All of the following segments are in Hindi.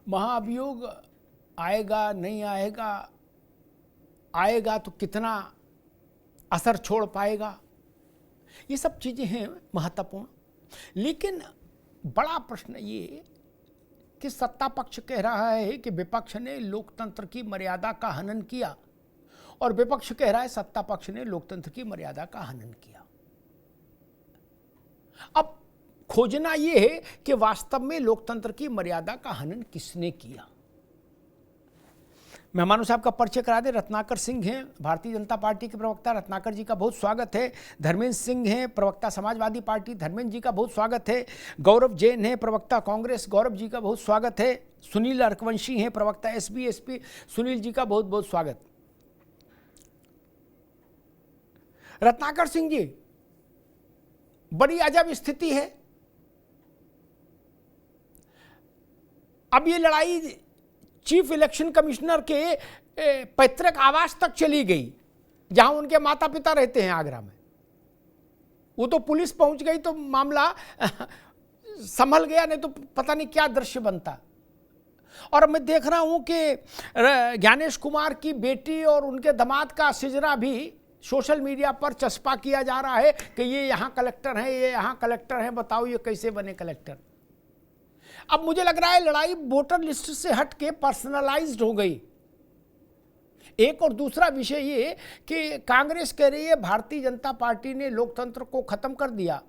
महाभियोग आएगा नहीं आएगा, आएगा तो कितना असर छोड़ पाएगा, ये सब चीज़ें हैं महत्वपूर्ण। लेकिन बड़ा प्रश्न ये कि सत्ता पक्ष कह रहा है कि विपक्ष ने लोकतंत्र की मर्यादा का हनन किया और विपक्ष कह रहा है सत्ता पक्ष ने लोकतंत्र की मर्यादा का हनन किया। अब खोजना यह है कि वास्तव में लोकतंत्र की मर्यादा का हनन किसने किया। मेहमानों साहब का परिचय करा दे। रत्नाकर सिंह हैं, भारतीय जनता पार्टी के प्रवक्ता, रत्नाकर जी का बहुत स्वागत है। धर्मेंद्र सिंह हैं, प्रवक्ता समाजवादी पार्टी, धर्मेंद्र जी का बहुत स्वागत है। गौरव जैन हैं, प्रवक्ता कांग्रेस, गौरव जी का बहुत स्वागत है। सुनील अर्कवंशी हैं, प्रवक्ता एसपी, सुनील जी का बहुत बहुत स्वागत। रत्नाकर सिंह जी, बड़ी अजब स्थिति है। अब ये लड़ाई चीफ इलेक्शन कमिश्नर के पैतृक आवास तक चली गई, जहां उनके माता पिता रहते हैं आगरा में। वो तो पुलिस पहुंच गई तो मामला संभल गया, नहीं तो पता नहीं क्या दृश्य बनता। और मैं देख रहा हूं कि ज्ञानेश कुमार की बेटी और उनके दामाद का सिजरा भी सोशल मीडिया पर चस्पा किया जा रहा है कि ये यहाँ कलेक्टर हैं, ये यहाँ कलेक्टर हैं, बताओ ये कैसे बने कलेक्टर। अब मुझे लग रहा है लड़ाई वोटर लिस्ट से हट के पर्सनलाइज्ड हो गई। एक और दूसरा विषय ये कि कांग्रेस कह रही है भारतीय जनता पार्टी ने लोकतंत्र को खत्म कर दिया,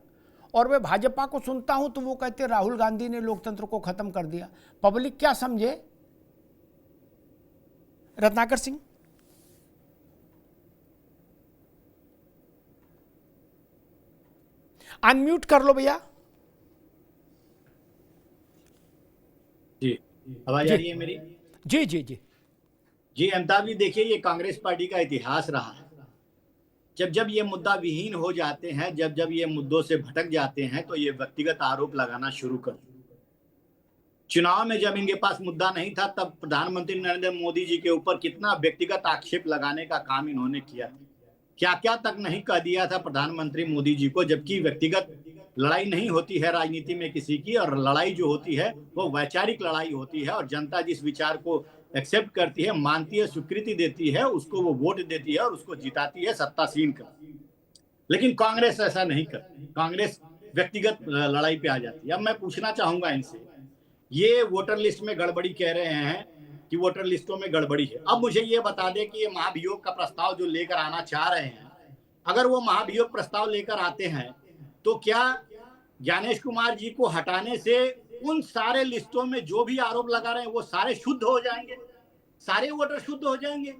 और मैं भाजपा को सुनता हूं तो वो कहते राहुल गांधी ने लोकतंत्र को खत्म कर दिया। पब्लिक क्या समझे? रत्नाकर सिंह। अनम्यूट कर लो भैया। जी, आवाज आ रही है मेरी? जी जी जी जी अमिताभ जी, देखिए ये कांग्रेस पार्टी का इतिहास रहा है। जब जब ये मुद्दा विहीन हो जाते हैं, जब जब ये मुद्दों से भटक जाते हैं, तो ये व्यक्तिगत आरोप लगाना शुरू कर। चुनाव में जब इनके पास मुद्दा नहीं था, तब प्रधानमंत्री नरेंद्र मोदी जी के ऊपर कितना व्यक्तिगत आक्षेप लगाने का काम इन्होंने किया। क्या क्या तक नहीं कह दिया था प्रधानमंत्री मोदी जी को, जबकि व्यक्तिगत लड़ाई नहीं होती है राजनीति में किसी की, और लड़ाई जो होती है वो वैचारिक लड़ाई होती है। और जनता जिस विचार को एक्सेप्ट करती है, मानती है, स्वीकृति देती है, उसको वो वोट देती है और उसको जिताती है सत्तासीन कर। लेकिन कांग्रेस ऐसा नहीं करती। कांग्रेस व्यक्तिगत लड़ाई पे आ जाती है। अब मैं पूछना चाहूंगा इनसे, ये वोटर लिस्ट में गड़बड़ी कह रहे हैं कि वोटर लिस्टों में गड़बड़ी है। अब मुझे ये बता दें कि ये महाभियोग का प्रस्ताव जो लेकर आना चाह रहे हैं, अगर वो महाभियोग प्रस्ताव लेकर आते हैं तो क्या ज्ञानेश कुमार जी को हटाने से उन सारे लिस्टों में जो भी आरोप लगा रहे हैं वो सारे शुद्ध हो जाएंगे, सारे वोटर शुद्ध हो जाएंगे?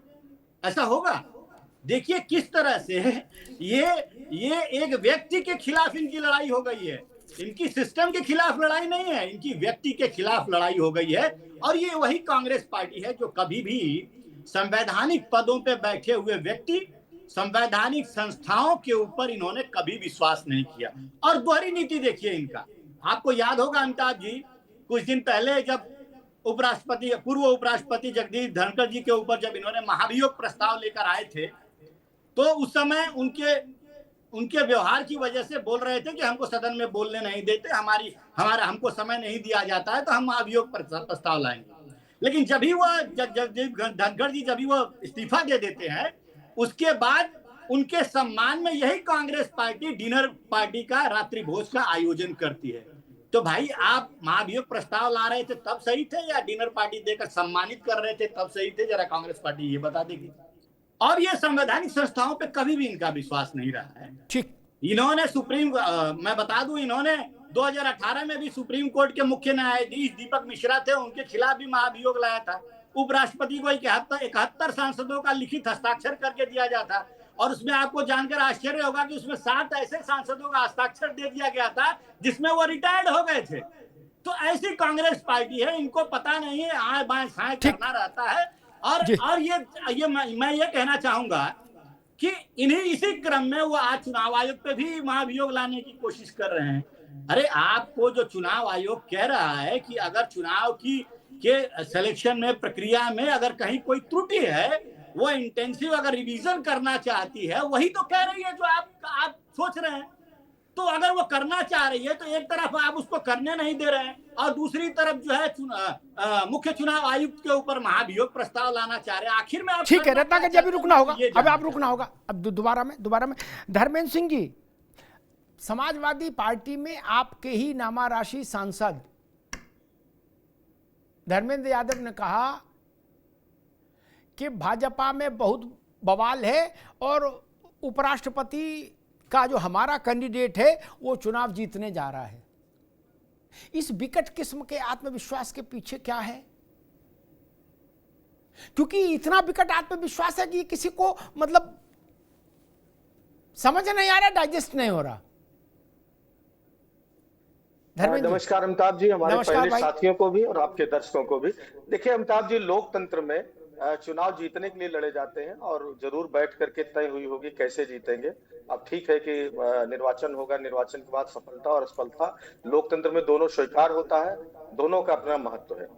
ऐसा होगा? देखिए किस तरह से ये एक व्यक्ति के खिलाफ इनकी लड़ाई हो गई है। इनकी सिस्टम के खिलाफ लड़ाई नहीं है, इनकी व्यक्ति के खिलाफ लड़ाई हो गई है। और ये वही कांग्रेस पार्टी है जो कभी भी संवैधानिक पदों पे बैठे हुए व्यक्ति, संवैधानिक संस्थाओं के ऊपर इन्होंने कभी विश्वास नहीं किया। और दोहरी नीति देखिए इनका। आपको याद होगा अमिताभ जी, कुछ दिन पहले जब उपराष्ट्रपति, पूर्व उपराष्ट्रपति जगदीप धनखड़ जी के ऊपर जब इन्होंने महाभियोग प्रस्ताव लेकर आए थे, तो उस समय उनके व्यवहार की वजह से बोल रहे थे कि हमको सदन में बोलने नहीं देते, हमको समय नहीं दिया जाता है, तो हम महाभियोग प्रस्ताव लाएंगे। लेकिन जब भी वह जगदीप धनखड़ जी जब भी वो इस्तीफा दे देते हैं, उसके बाद उनके सम्मान में यही कांग्रेस पार्टी डिनर पार्टी का, रात्रि भोज का आयोजन करती है। तो भाई आप महाभियोग प्रस्ताव ला रहे थे तब सही थे, या डिनर पार्टी देकर सम्मानित कर रहे थे तब सही थे? जरा कांग्रेस पार्टी ये बता देगी। और ये संवैधानिक संस्थाओं पे कभी भी इनका विश्वास नहीं रहा है। ठीक। इन्होंने मैं बता दूं, इन्होंने 2018 में भी सुप्रीम कोर्ट के मुख्य न्यायाधीश दीपक मिश्रा थे, उनके खिलाफ भी महाभियोग लाया था। उपराष्ट्रपति को 71 सांसदों का लिखित हस्ताक्षर करके दिया जाता, और उसमें आपको जानकर आश्चर्य होगा कि उसमें 7 ऐसे सांसदों का हस्ताक्षर दे दिया गया था जिसमें वो रिटायर्ड हो गए थे। तो ऐसी कांग्रेस पार्टी है, इनको पता नहीं है, आए बाएं साएं करना रहता है। और ये मैं ये कहना चाहूंगा कि इसी क्रम में वो आज चुनाव आयोग पे भी महाभियोग लाने की कोशिश कर रहे हैं। अरे आपको जो चुनाव आयोग कह रहा है कि अगर चुनाव के सिलेक्शन में, प्रक्रिया में अगर कहीं कोई त्रुटि है, वो इंटेंसिव अगर रिवीजन करना चाहती है, वही तो कह रही है जो आप सोच रहे हैं। तो अगर वो करना चाह रही है तो एक तरफ आप उसको करने नहीं दे रहे हैं और दूसरी तरफ जो है मुख्य चुनाव आयुक्त के ऊपर महाभियोग प्रस्ताव लाना चाह रहे हैं। आखिर में आप ठीक है रत्नाकर जी, अभी रुकना होगा, ये अब आप रुकना होगा, अब दोबारा में धर्मेंद्र सिंह जी, समाजवादी पार्टी में आपके ही नामाराशी सांसद धर्मेंद्र यादव ने कहा कि भाजपा में बहुत बवाल है और उपराष्ट्रपति का जो हमारा कैंडिडेट है वो चुनाव जीतने जा रहा है। इस विकट किस्म के आत्मविश्वास के पीछे क्या है? क्योंकि इतना विकट आत्मविश्वास है कि किसी को मतलब समझ नहीं आ रहा, डाइजेस्ट नहीं हो रहा। नमस्कार अमिताभ जी, हमारे पहले साथियों को भी और आपके दर्शकों को भी। देखिए अमिताभ जी, लोकतंत्र में चुनाव जीतने के लिए लड़े जाते हैं और जरूर बैठ करके तय हुई होगी कैसे जीतेंगे। अब ठीक है कि निर्वाचन होगा, निर्वाचन के बाद सफलता और असफलता लोकतंत्र में दोनों स्वीकार होता है, दोनों का अपना महत्व है।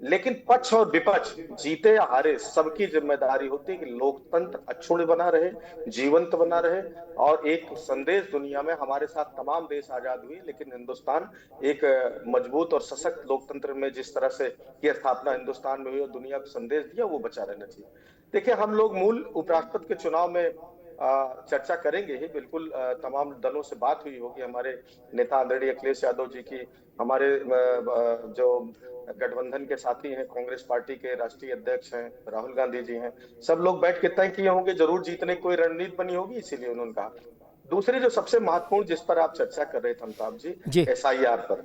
लेकिन पक्ष और विपक्ष जीते या हारे सबकी जिम्मेदारी होती है कि लोकतंत्र अक्षुण्ण बना रहे, जीवंत बना रहे और एक संदेश दुनिया में, हमारे साथ तमाम देश आजाद हुए लेकिन हिंदुस्तान एक मजबूत और सशक्त लोकतंत्र में जिस तरह से की स्थापना हिंदुस्तान में हुई और दुनिया को संदेश दिया, वो बचा रहना चाहिए। देखिए, हम लोग मूल उपराष्ट्रपति के चुनाव में चर्चा करेंगे ही, बिल्कुल तमाम दलों से बात हुई होगी। हमारे नेता आदरणीय अखिलेश यादव जी की, हमारे जो गठबंधन के साथी हैं, कांग्रेस पार्टी के राष्ट्रीय अध्यक्ष हैं राहुल गांधी जी हैं, सब लोग बैठ के तय किए होंगे, जरूर जीतने की कोई रणनीति बनी होगी, इसीलिए उन्होंने कहा। दूसरी जो सबसे महत्वपूर्ण जिस पर आप चर्चा कर रहे थे अमिताभ जी, SIR पर,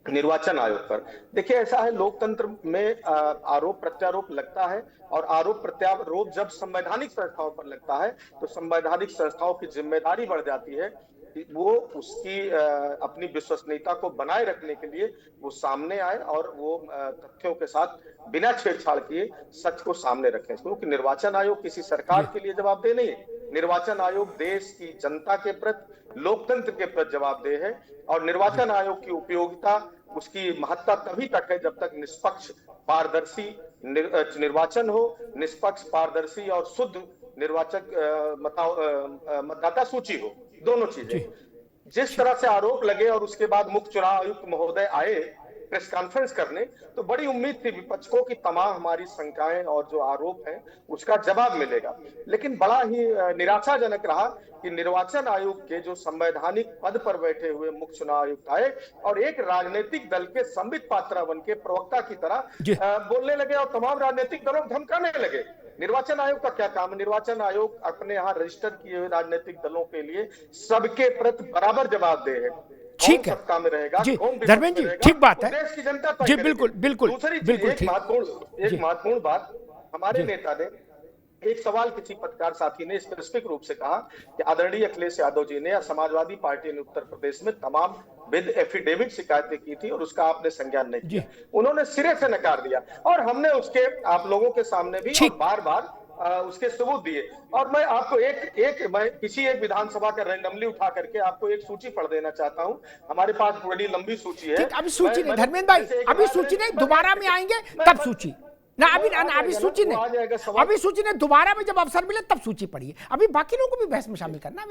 निर्वाचन आयोग पर। देखिए, ऐसा है लोकतंत्र में आरोप प्रत्यारोप लगता है और आरोप प्रत्यारोप जब संवैधानिक संस्थाओं पर लगता है तो संवैधानिक संस्थाओं की जिम्मेदारी बढ़ जाती है कि वो उसकी अपनी विश्वसनीयता को बनाए रखने के लिए वो सामने आए और वो तथ्यों के साथ बिना छेड़छाड़ किए सच को सामने रखें। क्योंकि निर्वाचन आयोग किसी सरकार के लिए जवाबदेह नहीं है, निर्वाचन आयोग देश की जनता के प्रति, लोकतंत्र के प्रति जवाबदेह है। और निर्वाचन आयोग की उपयोगिता, उसकी महत्ता तभी तक है जब तक निष्पक्ष पारदर्शी निर्वाचन हो, निष्पक्ष पारदर्शी और शुद्ध निर्वाचक मतदाता सूची हो, दोनों चीजें। जिस तरह से आरोप लगे और उसके बाद मुख्य चुनाव आयुक्त महोदय आए प्रेस कॉन्फ्रेंस करने, तो बड़ी उम्मीद थी विपक्ष को कि तमाम हमारी शंकाएं और जो आरोप हैं उसका जवाब मिलेगा। लेकिन बड़ा ही निराशाजनक रहा कि निर्वाचन आयोग के जो संवैधानिक पद पर बैठे हुए मुख्य चुनाव आयुक्त आए और एक राजनीतिक दल के संबित पात्रा बन के प्रवक्ता की तरह बोलने लगे और तमाम राजनीतिक दलों को धमकाने लगे। निर्वाचन आयोग का क्या काम है? निर्वाचन आयोग अपने यहाँ रजिस्टर किए हुए राजनीतिक दलों के लिए सबके प्रति बराबर जवाबदेह है। ठीक है सत्ता में रहेगा, जी धर्मेंद्र जी, ठीक बात है देश की जनता जी, बिल्कुल बिल्कुल दूसरी बिल्कुल एक महत्वपूर्ण बात, हमारे नेता ने एक सवाल किसी पत्रकार साथी ने स्पेसिफिक रूप से कहा कि आदरणीय अखिलेश यादव जी ने या समाजवादी पार्टी ने उत्तर प्रदेश में तमाम विद एफिडेविट शिकायतें की थी और उसका आपने संज्ञान नहीं किया। उन्होंने सिरे से नकार दिया और हमने उसके आप लोगों के सामने भी बार बार उसके सबूत दिए। और मैं आपको मैं किसी एक विधानसभा का रैंडमली उठा करके आपको एक सूची पढ़ देना चाहता हूं। हमारे पास बड़ी लंबी सूची है। अभी सूची नहीं धर्मेंद्र भाई, अभी सूची नहीं, दोबारा में आएंगे तब सूची ना, अभी सूची नहीं, अभी सूची नहीं, दोबारा में जब अवसर मिले तब सूची पढ़िए। अभी बाकी लोगों को भी बहस में शामिल करना।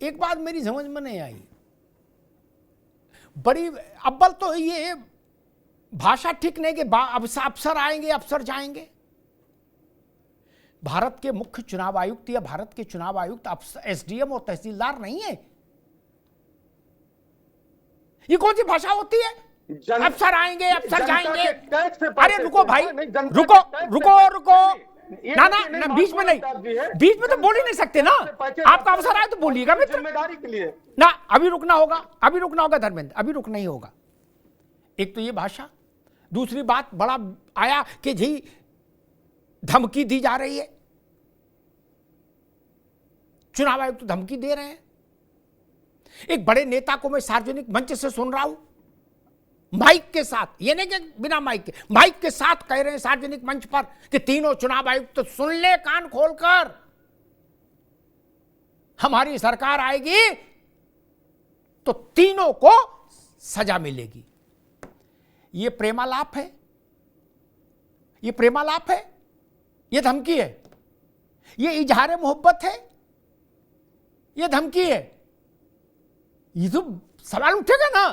एक बात मेरी समझ में नहीं आई, बड़ी अव्वल तो ये भाषा ठीक नहीं कि अफसर आएंगे अफसर जाएंगे। भारत के मुख्य चुनाव आयुक्त या भारत के चुनाव आयुक्त SDM और तहसीलदार नहीं है। ये कौन सी भाषा होती है? अफसर आएंगे अफसर जाएंगे। अरे रुको भाई, रुको रुको रुको, ना बीच में नहीं, बीच में तो बोल ही नहीं सकते ना। आपका अवसर आए तो बोलिएगा मित्र, जिम्मेदारी के लिए ना। अभी रुकना होगा धर्मेंद्र, अभी रुकना ही होगा। एक तो ये भाषा, दूसरी बात बड़ा आया कि जी धमकी दी जा रही है, चुनाव आयोग तो धमकी दे रहे हैं। एक बड़े नेता को मैं सार्वजनिक मंच से सुन रहा हूं, माइक के साथ, ये नहीं कि बिना माइक के, माइक के साथ कह रहे हैं सार्वजनिक मंच पर कि तीनों चुनाव आयुक्त तो सुन ले कान खोलकर, हमारी सरकार आएगी तो तीनों को सजा मिलेगी। ये प्रेमालाप है, ये प्रेमालाप है, ये धमकी है, ये इजहार मोहब्बत है। ये धमकी है, ये तो सवाल उठेगा ना।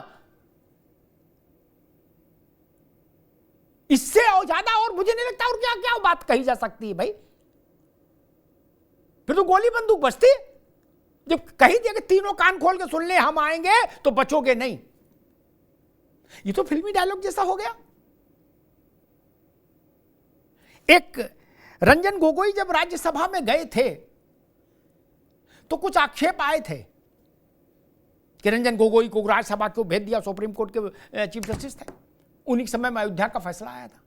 इससे और ज्यादा और मुझे नहीं लगता और क्या क्या बात कही जा सकती है भाई। फिर तो गोली बंदूक बचती। जब कही दिया कि तीनों कान खोल के सुन ले, हम आएंगे तो बचोगे नहीं, ये तो फिल्मी डायलॉग जैसा हो गया। एक रंजन गोगोई जब राज्यसभा में गए थे तो कुछ आक्षेप आए थे कि रंजन गोगोई को राज्यसभा क्यों भेज दिया, सुप्रीम कोर्ट के चीफ जस्टिस थे, उन्हीं समय में अयोध्या का फैसला आया था।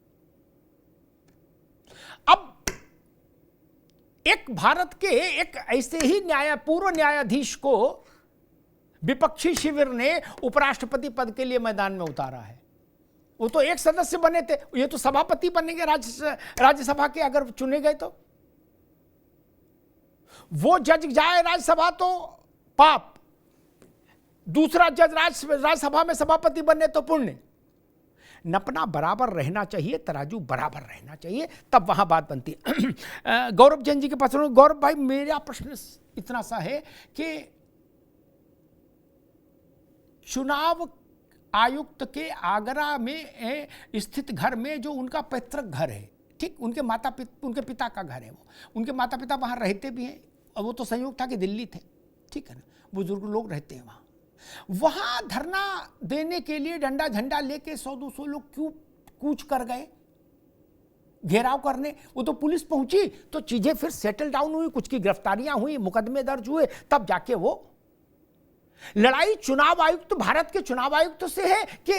अब एक भारत के एक ऐसे ही पूर्व न्यायाधीश को विपक्षी शिविर ने उपराष्ट्रपति पद के लिए मैदान में उतारा है। वो तो एक सदस्य बने थे, ये तो सभापति बनेंगे राज्यसभा के अगर चुने गए तो। वो जज जाए राज्यसभा तो पाप, दूसरा जज राज्यसभा में सभापति बने तो पुण्य। नपना बराबर रहना चाहिए, तराजू बराबर रहना चाहिए, तब वहां बात बनती है। गौरव जैन जी के पास। गौरव भाई, मेरा प्रश्न इतना सा है कि चुनाव आयुक्त के आगरा में स्थित घर में जो उनका पैतृक घर है, ठीक, उनके पिता का घर है, वो उनके माता पिता वहां रहते भी हैं, और वो तो संयोग था कि दिल्ली थे, ठीक है ना, बुजुर्ग लोग रहते हैं वहां धरना देने के लिए डंडा झंडा लेके 100-200 लोग क्यों कूच कर गए घेराव करने? वो तो पुलिस पहुंची तो चीजें फिर सेटल डाउन हुई, कुछ की गिरफ्तारियां हुई, मुकदमे दर्ज हुए, तब जाके वो लड़ाई चुनाव आयुक्त, भारत के चुनाव आयुक्त से है कि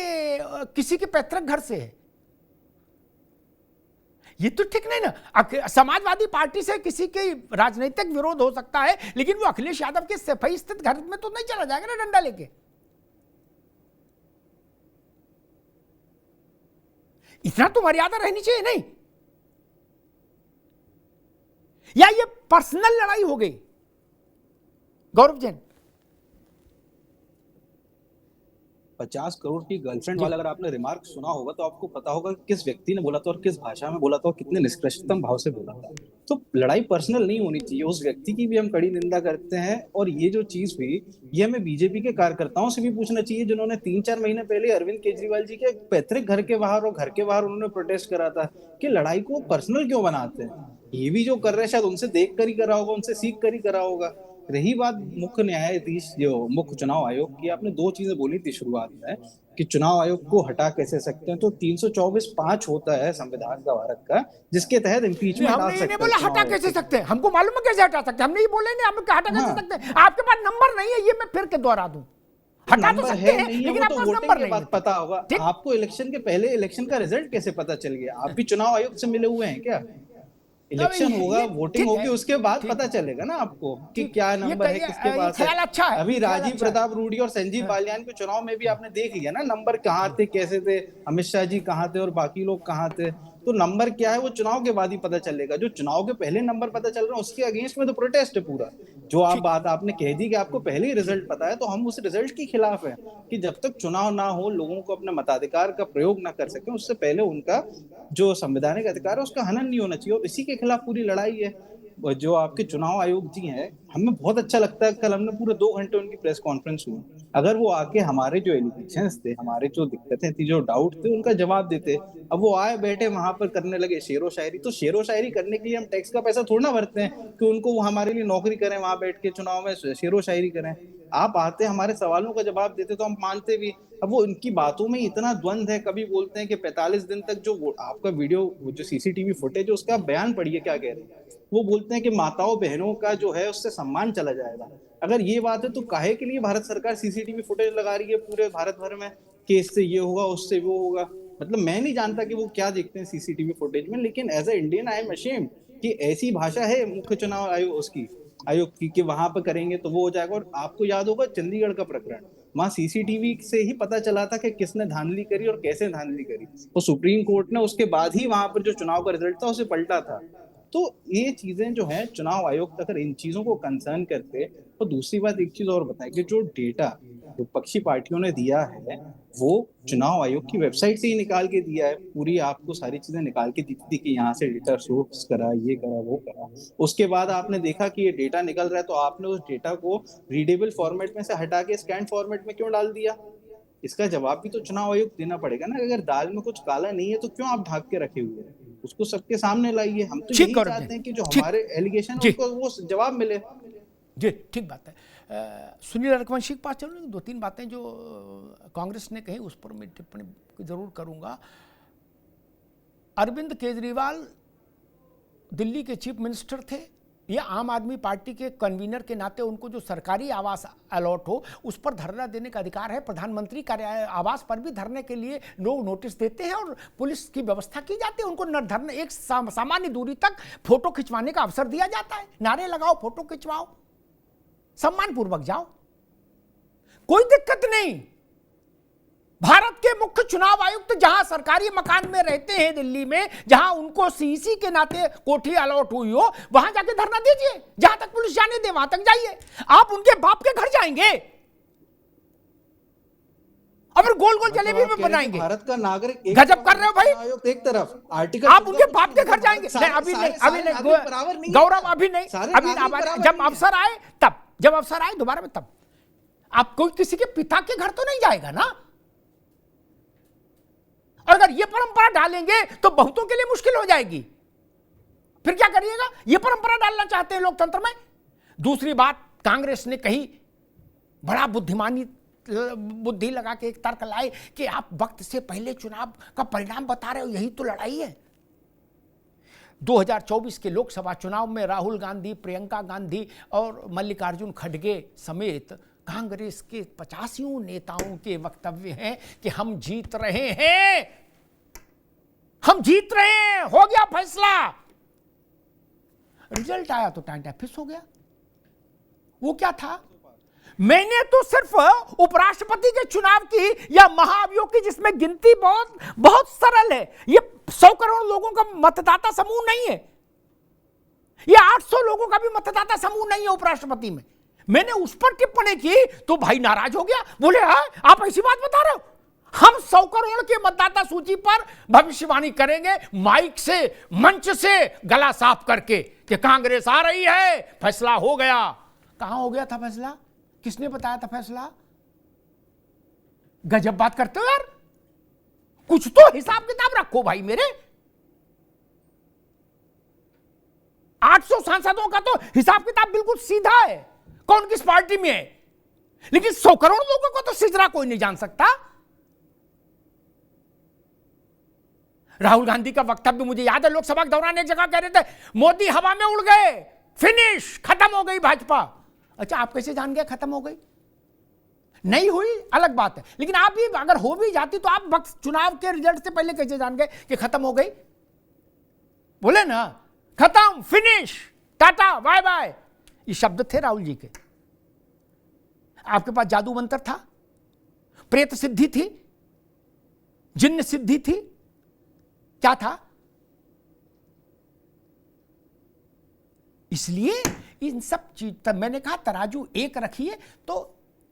किसी के पैतृक घर से है? ये तो ठीक नहीं ना। समाजवादी पार्टी से किसी के राजनीतिक विरोध हो सकता है, लेकिन वो अखिलेश यादव के सफाई स्थित घर में तो नहीं चला जाएगा ना डंडा लेके। इतना तो मर्यादा रहनी चाहिए नहीं? या ये पर्सनल लड़ाई हो गई? गौरव जैन। 50 करोड़ की गर्लफ्रेंड वाला अगर आपने रिमार्क सुना होगा तो आपको पता होगा किस व्यक्ति ने बोला था और किस भाषा में बोला था और कितने निष्कृष्टतम भाव से बोला था। तो लड़ाई पर्सनल नहीं होनी चाहिए, उस व्यक्ति की भी हम कड़ी निंदा करते हैं। और ये जो चीज हुई, ये हमें बीजेपी के कार्यकर्ताओं से भी पूछना चाहिए, जिन्होंने 3-4 महीने पहले अरविंद केजरीवाल जी के पैतृक घर के बाहर और घर के बाहर उन्होंने प्रोटेस्ट करा था कि लड़ाई को पर्सनल क्यों बनाते हैं। ये भी जो कर रहे हैं शायद उनसे देख कर ही करा होगा, उनसे सीख कर ही करा होगा। रही बात मुख्य न्यायाधीश जो मुख्य चुनाव आयोग की, आपने 2 चीजें बोली थी शुरुआत में कि चुनाव आयोग को हटा कैसे सकते हैं। तो 324(5) होता है संविधान का भारत का, जिसके तहत इम्पीचमेंट आ सकते हैं। बोला हटा कैसे सकते हैं, हमको मालूम है कैसे हटा सकते हैं, हमने ये बोले नहीं, हम हटा कैसे सकते हैं? आपके पास नंबर नहीं है, ये मैं फिर के दोहरा दूं। हटा तो सकते हैं, लेकिन आपको नंबर नहीं है। पता होगा आपको इलेक्शन के पहले इलेक्शन का रिजल्ट कैसे पता चल गया? आप भी चुनाव आयोग से मिले हुए हैं क्या? इलेक्शन होगा, वोटिंग होगी, उसके बाद पता चलेगा ना आपको कि क्या नंबर है, किसके पास है। अच्छा है। अभी राजीव प्रताप रूडी और संजीव बालियान के चुनाव में भी आपने देख लिया ना नंबर कहाँ थे, कैसे थे, अमित शाह जी कहाँ थे और बाकी लोग कहाँ थे। तो नंबर क्या है वो चुनाव के बाद ही पता चलेगा। जो चुनाव के पहले नंबर पता चल रहा है उसके अगेंस्ट में तो प्रोटेस्ट है पूरा। जो आप बात आपने कह दी कि आपको पहले ही रिजल्ट पता है, तो हम उस रिजल्ट के खिलाफ है कि जब तक चुनाव ना हो, लोगों को अपने मताधिकार का प्रयोग ना कर सके, उससे पहले उनका जो संवैधानिक अधिकार है उसका हनन नहीं होना चाहिए। और इसी के खिलाफ पूरी लड़ाई है। जो आपके चुनाव आयोग जी हैं, हमें बहुत अच्छा लगता है, कल हमने पूरे 2 घंटे उनकी प्रेस कॉन्फ्रेंस हुई। अगर वो आके हमारे जो एलिगेशंस थे, हमारे जो दिक्कतें थी, जो डाउट थे, उनका जवाब देते। अब वो आए बैठे वहां पर करने लगे शेरो शायरी। तो शेरो शायरी करने के लिए हम टैक्स का पैसा थोड़ा ना भरते हैं कि उनको वो हमारे लिए नौकरी करें, वहां बैठ के चुनाव में शेरो शायरी करें। आप आते हमारे सवालों का जवाब देते तो हम मानते भी। अब वो इनकी बातों में इतना द्वंद है, कभी बोलते हैं कि 45 दिन तक जो आपका वीडियो, जो सीसीटीवी फुटेज है उसका बयान पढ़िए क्या कह रहे हैं। वो बोलते हैं कि माताओं बहनों का जो है उससे सम्मान चला जाएगा। अगर ये बात है तो काहे के लिए भारत सरकार सीसीटीवी फुटेज लगा रही है पूरे भारत भर में कि इससे ये होगा, उससे वो होगा? मतलब मैं नहीं जानता कि वो क्या देखते हैं सीसीटीवी फुटेज में, लेकिन as a Indian I am ashamed कि ऐसी भाषा है मुख्य चुनाव आयोग की कि वहां पर करेंगे तो वो हो जाएगा। और आपको याद होगा चंडीगढ़ का प्रकरण, वहां सीसीटीवी से ही पता चला था कि किसने धांधली करी और कैसे धांधली करी। तो सुप्रीम कोर्ट ने उसके बाद ही वहां पर जो चुनाव का रिजल्ट था उसे पलटा था। तो ये चीजें जो है चुनाव आयोग अगर इन चीजों को कंसर्न करते। तो दूसरी बात एक चीज और बताएं कि जो डेटा विपक्षी पार्टियों ने दिया है वो चुनाव आयोग की वेबसाइट से ही निकाल के दिया है, पूरी आपको सारी चीजें निकाल के दी थी कि यहाँ से डेटा सोर्स करा, ये करा, वो करा। उसके बाद आपने देखा कि ये डेटा निकल रहा है तो आपने उस डेटा को रीडेबल फॉर्मेट में से हटा के स्कैन फॉर्मेट में क्यों डाल दिया? इसका जवाब भी तो चुनाव आयोग देना पड़ेगा ना। अगर दाल में कुछ काला नहीं है तो क्यों आप ढक के रखे हुए हैं? उसको सबके सामने लाइए। हम तो यही चाहते हैं कि जो हमारे एलिगेशन है उसको वो जवाब मिले। जी ठीक बात है। सुनील रघुवंशी के पास चलो, दो तीन बातें जो कांग्रेस ने कही उस पर मैं टिप्पणी जरूर करूंगा। अरविंद केजरीवाल दिल्ली के चीफ मिनिस्टर थे, ये आम आदमी पार्टी के कन्वीनर के नाते उनको जो सरकारी आवास अलॉट हो उस पर धरना देने का अधिकार है। प्रधानमंत्री कार्यालय आवास पर भी धरने के लिए लोग नोटिस देते हैं और पुलिस की व्यवस्था की जाती है। उनको न धरने, एक सामान्य दूरी तक फोटो खिंचवाने का अवसर दिया जाता है। नारे लगाओ, फोटो खिंचवाओ, सम्मानपूर्वक जाओ, कोई दिक्कत नहीं। भारत के मुख्य चुनाव आयुक्त जहां सरकारी मकान में रहते हैं दिल्ली में, जहां उनको सीसी के नाते कोठी अलॉट हुई हो, वहां जाके धरना दीजिए। जहां तक पुलिस जाने दे वहां तक जाइए। आप उनके बाप के घर जाएंगे और फिर गोल गोल जलेबी में बनाएंगे। भारत का नागरिक गजब कर रहे हो भाई। आयोग एक तरफ आर्टिकल, आप उनके बाप के घर जाएंगे? नहीं, अभी नहीं, अभी नहीं गौरव, अभी नहीं, अभी जब अवसर आए तब, जब अवसर आए दोबारा में तब। आप कोई किसी के पिता के घर तो नहीं जाएगा ना। और अगर ये परंपरा डालेंगे तो बहुतों के लिए मुश्किल हो जाएगी। फिर क्या करिएगा? ये परंपरा डालना चाहते हैं लोकतंत्र में। दूसरी बात कांग्रेस ने कही, बड़ा बुद्धि लगा के एक तर्क लाए कि आप वक्त से पहले चुनाव का परिणाम बता रहे हो, यही तो लड़ाई है। 2024 के लोकसभा चुनाव में राहुल गांधी, प्रियंका गांधी और मल्लिकार्जुन खड़गे समेत कांग्रेस के 85 नेताओं के वक्तव्य हैं कि हम जीत रहे हैं, हम जीत रहे हैं, हो गया फैसला। रिजल्ट आया तो टाइम फिक्स हो गया। वो क्या था? मैंने तो सिर्फ उपराष्ट्रपति के चुनाव की या महाभियोग की, जिसमें गिनती बहुत बहुत सरल है, ये 100 करोड़ लोगों का मतदाता समूह नहीं है, ये 800 लोगों का भी मतदाता समूह नहीं है उपराष्ट्रपति में। मैंने उस पर टिप्पणी की तो भाई नाराज हो गया, बोले हाँ आप ऐसी बात बता रहे हो? हम 100 करोड़ के मतदाता सूची पर भविष्यवाणी करेंगे माइक से, मंच से गला साफ करके कि कांग्रेस आ रही है, फैसला हो गया। कहां हो गया था फैसला? किसने बताया था फैसला? गजब बात करते हो यार, कुछ तो हिसाब किताब रखो भाई मेरे। 800 सांसदों का तो हिसाब किताब बिल्कुल सीधा है, कौन किस पार्टी में है, लेकिन 100 करोड़ लोगों को तो सिजरा कोई नहीं जान सकता। राहुल गांधी का वक्तव्य मुझे याद है, लोकसभा के दौरान एक जगह कह रहे थे मोदी हवा में उड़ गए, फिनिश, खत्म हो गई भाजपा। अच्छा, आप कैसे जान गए खत्म हो गई? नहीं हुई अलग बात है, लेकिन आप भी अगर हो भी जाती तो आप वक्त चुनाव के रिजल्ट से पहले कैसे जान गए कि खत्म हो गई? बोले ना, खत्म, फिनिश, टाटा, बाय बाय, ये शब्द थे राहुल जी के। आपके पास जादू मंत्र था, प्रेत सिद्धि थी, जिन्न सिद्धि थी, क्या था? इसलिए इन सब चीज तब मैंने कहा तराजू एक रखिए तो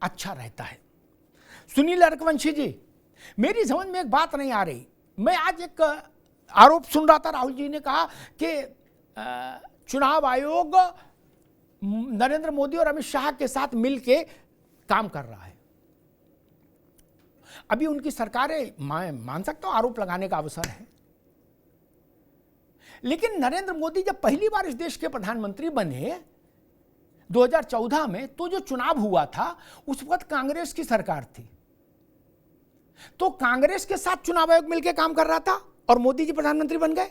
अच्छा रहता है। सुनील रघुवंशी जी, मेरी समझ में एक बात नहीं आ रही। मैं आज एक आरोप सुन रहा था, राहुल जी ने कहा कि चुनाव आयोग नरेंद्र मोदी और अमित शाह के साथ मिलके काम कर रहा है। अभी उनकी सरकारें, मैं मान सकता हूं आरोप लगाने का अवसर है, लेकिन नरेंद्र मोदी जब पहली बार इस देश के प्रधानमंत्री बने 2014 में, तो जो चुनाव हुआ था उस वक्त कांग्रेस की सरकार थी, तो कांग्रेस के साथ चुनाव आयोग मिलकर काम कर रहा था और मोदी जी प्रधानमंत्री बन गए।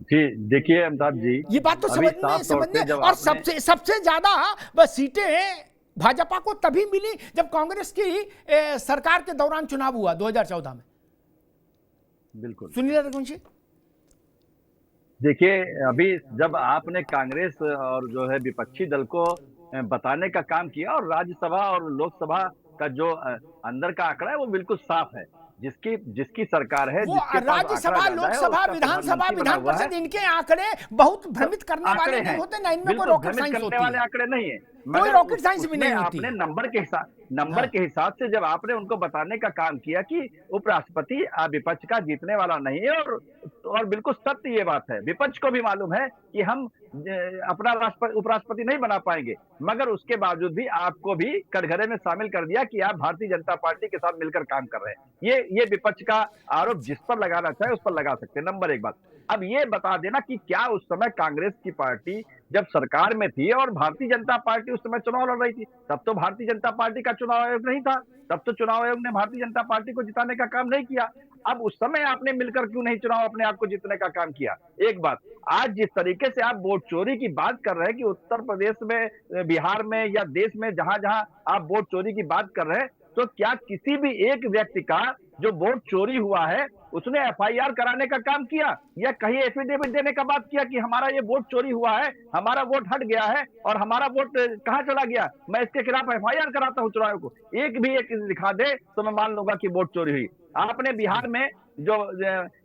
जी देखिए अमिताभ जी, ये बात तो समझने और सबसे ज्यादा सीटें भाजपा को तभी मिली जब कांग्रेस की सरकार के दौरान चुनाव हुआ 2014 में। बिल्कुल सुनील रघुवंशी, देखिए अभी जब आपने कांग्रेस और जो है विपक्षी दल को बताने का काम किया, और राज्यसभा और लोकसभा का जो अंदर का आंकड़ा है वो बिल्कुल साफ है। जिसकी जिसकी सरकार है, वो जिसके पास आंकड़ा राज्यसभा, ज्यादा है, लोकसभा, उसका विधानसभा, प्रधानमंत्री बना विधान हुआ है। परिषद, इनके आंकड़े बहुत भ्रमित करने आंकड़े वाले नहीं हैं, होते ना, इनमें कोई बिल्कुल रॉकेट भ्रमित साइंस करने होती वाले है, आंकड़े नहीं है, कोई मगर रॉकेट साइंस भी उसमें नहीं होती आपने है। नंबर हाँ, के हिसाब से जब आपने उनको बताने का काम किया कि उपराष्ट्रपति विपक्ष का जीतने वाला नहीं है, और बिल्कुल सत्य ये बात है, विपक्ष को भी मालूम है कि हम अपना उपराष्ट्रपति नहीं बना पाएंगे, मगर उसके बावजूद भी आपको भी कटघरे में शामिल कर दिया कि आप भारतीय जनता पार्टी के साथ मिलकर काम कर रहे हैं। ये विपक्ष का आरोप जिस पर लगाना चाहे उस पर लगा सकते हैं, नंबर एक बात। अब ये बता देना कि क्या उस समय कांग्रेस की पार्टी जब सरकार में थी और भारतीय जनता पार्टी उस समय चुनाव लड़ रही थी, तब तो भारतीय जनता पार्टी का चुनाव आयोग नहीं था, तब तो चुनाव आयोग ने भारतीय जनता पार्टी को जिताने का काम नहीं किया। अब उस समय आपने मिलकर क्यों नहीं चुनाव अपने आप को जीतने का काम किया? एक बात, आज जिस तरीके से आप वोट चोरी की बात कर रहे हैं कि उत्तर प्रदेश में, बिहार में या देश में जहां जहां आप वोट चोरी की बात कर रहे हैं, तो क्या किसी भी एक व्यक्ति का जो वोट चोरी हुआ है उसने एफआईआर कराने का काम किया, या कहीं एफिडेविट देने का बात किया कि हमारा ये वोट चोरी हुआ है, हमारा वोट हट गया है और हमारा वोट कहां चला गया, मैं इसके खिलाफ एफआईआर कराता हूं चुनाव को? एक भी एक दिखा दे तो मैं मान लूंगा कि वोट चोरी हुई। आपने बिहार में जो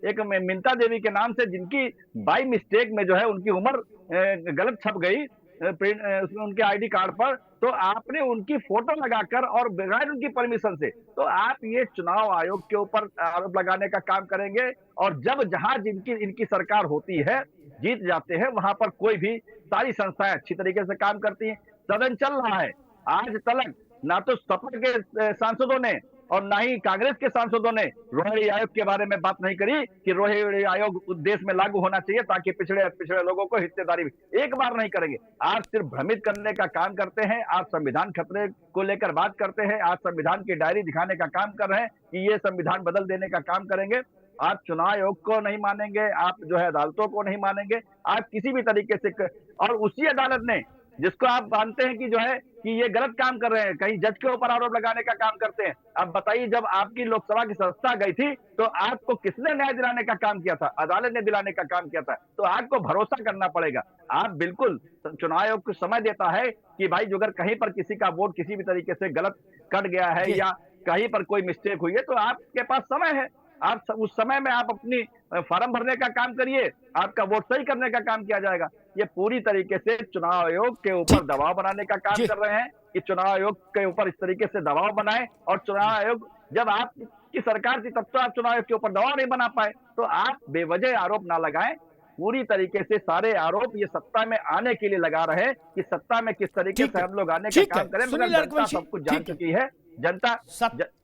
एक मिंता देवी के नाम से, जिनकी बाई मिस्टेक में जो है उनकी उम्र गलत छप गई उसमें उनके आईडी कार्ड पर, तो आपने उनकी फोटो लगाकर और बगैर उनकी परमिशन से, तो आप ये चुनाव आयोग के ऊपर आरोप लगाने का काम करेंगे। और जब जहां जिनकी इनकी सरकार होती है, जीत जाते हैं, वहां पर कोई भी सारी संस्थाएं अच्छी तरीके से काम करती हैं। सदन चल रहा है, आज तक ना तो सपा के सांसदों ने और ना ही कांग्रेस के सांसदों ने रोहिणी आयोग के बारे में बात नहीं करी कि रोहिणी आयोग देश में लागू होना चाहिए ताकि पिछड़े लोगों को हिस्सेदारी, एक बार नहीं करेंगे। आज सिर्फ भ्रमित करने का काम करते हैं, आज संविधान खतरे को लेकर बात करते हैं, आज संविधान की डायरी दिखाने का काम कर रहे हैं कि ये संविधान बदल देने का काम करेंगे। आप चुनाव आयोग को नहीं मानेंगे, आप जो है अदालतों को नहीं मानेंगे, आप किसी भी तरीके से, और उसी अदालत ने जिसको आप मानते हैं कि जो है कि ये गलत काम कर रहे हैं, कहीं जज के ऊपर आरोप लगाने का काम करते हैं। अब बताइए, जब आपकी लोकसभा की सत्ता गई थी तो आपको किसने न्याय दिलाने का काम किया था? अदालत ने दिलाने का काम किया था। तो आपको भरोसा करना पड़ेगा। आप बिल्कुल, चुनाव आयोग को समय देता है कि भाई अगर कहीं पर किसी का वोट किसी भी तरीके से गलत कट गया है या कहीं पर कोई मिस्टेक हुई है, तो आपके पास समय है, आप उस समय में आप अपनी फॉर्म भरने का काम करिए, आपका वोट सही करने का काम किया जाएगा। ये पूरी तरीके से चुनाव आयोग के ऊपर दबाव बनाने का काम कर रहे हैं कि चुनाव आयोग के ऊपर इस तरीके से दबाव बनाए, और चुनाव आयोग, जब आपकी सरकार थी तब तो आप चुनाव आयोग के ऊपर दबाव नहीं बना पाए, तो आप बेवजह आरोप ना लगाएं। पूरी तरीके से सारे आरोप ये सत्ता में आने के लिए लगा रहे हैं कि सत्ता में किस तरीके से हम लोग आने का काम करें, मगर जनता सब कुछ जान चुकी है। जनता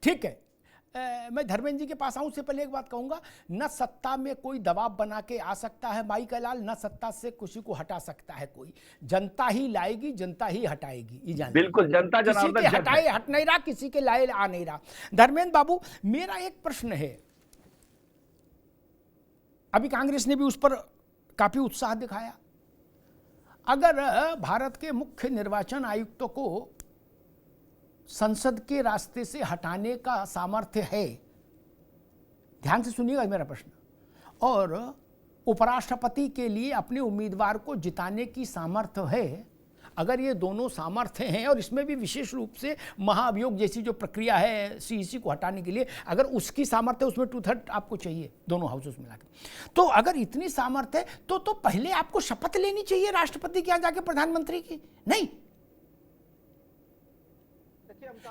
ठीक है। मैं धर्मेंद्र जी के पास आऊं, उससे पहले एक बात कहूंगा, न सत्ता में कोई दबाव बना के आ सकता है माई का लाल, न सत्ता से किसी को हटा सकता है कोई। जनता ही लाएगी, जनता ही हटाएगी, ये जान बिल्कुल। जनता किसी के हटाए हट नहीं रहा, किसी के लाए आ नहीं रहा। धर्मेंद्र बाबू, मेरा एक प्रश्न है, अभी कांग्रेस ने भी उस पर काफी उत्साह दिखाया। अगर भारत के मुख्य निर्वाचन आयुक्तों को संसद के रास्ते से हटाने का सामर्थ्य है, ध्यान से सुनिएगा मेरा प्रश्न, और उपराष्ट्रपति के लिए अपने उम्मीदवार को जिताने की सामर्थ्य है, अगर ये दोनों सामर्थ्य हैं, और इसमें भी विशेष रूप से महाअभियोग जैसी जो प्रक्रिया है सीईसी को हटाने के लिए, अगर उसकी सामर्थ्य, उसमें 2/3 आपको चाहिए दोनों हाउसेस मिला के, तो अगर इतनी सामर्थ्य है तो पहले आपको शपथ लेनी चाहिए राष्ट्रपति के यहाँ जाके, प्रधानमंत्री की नहीं,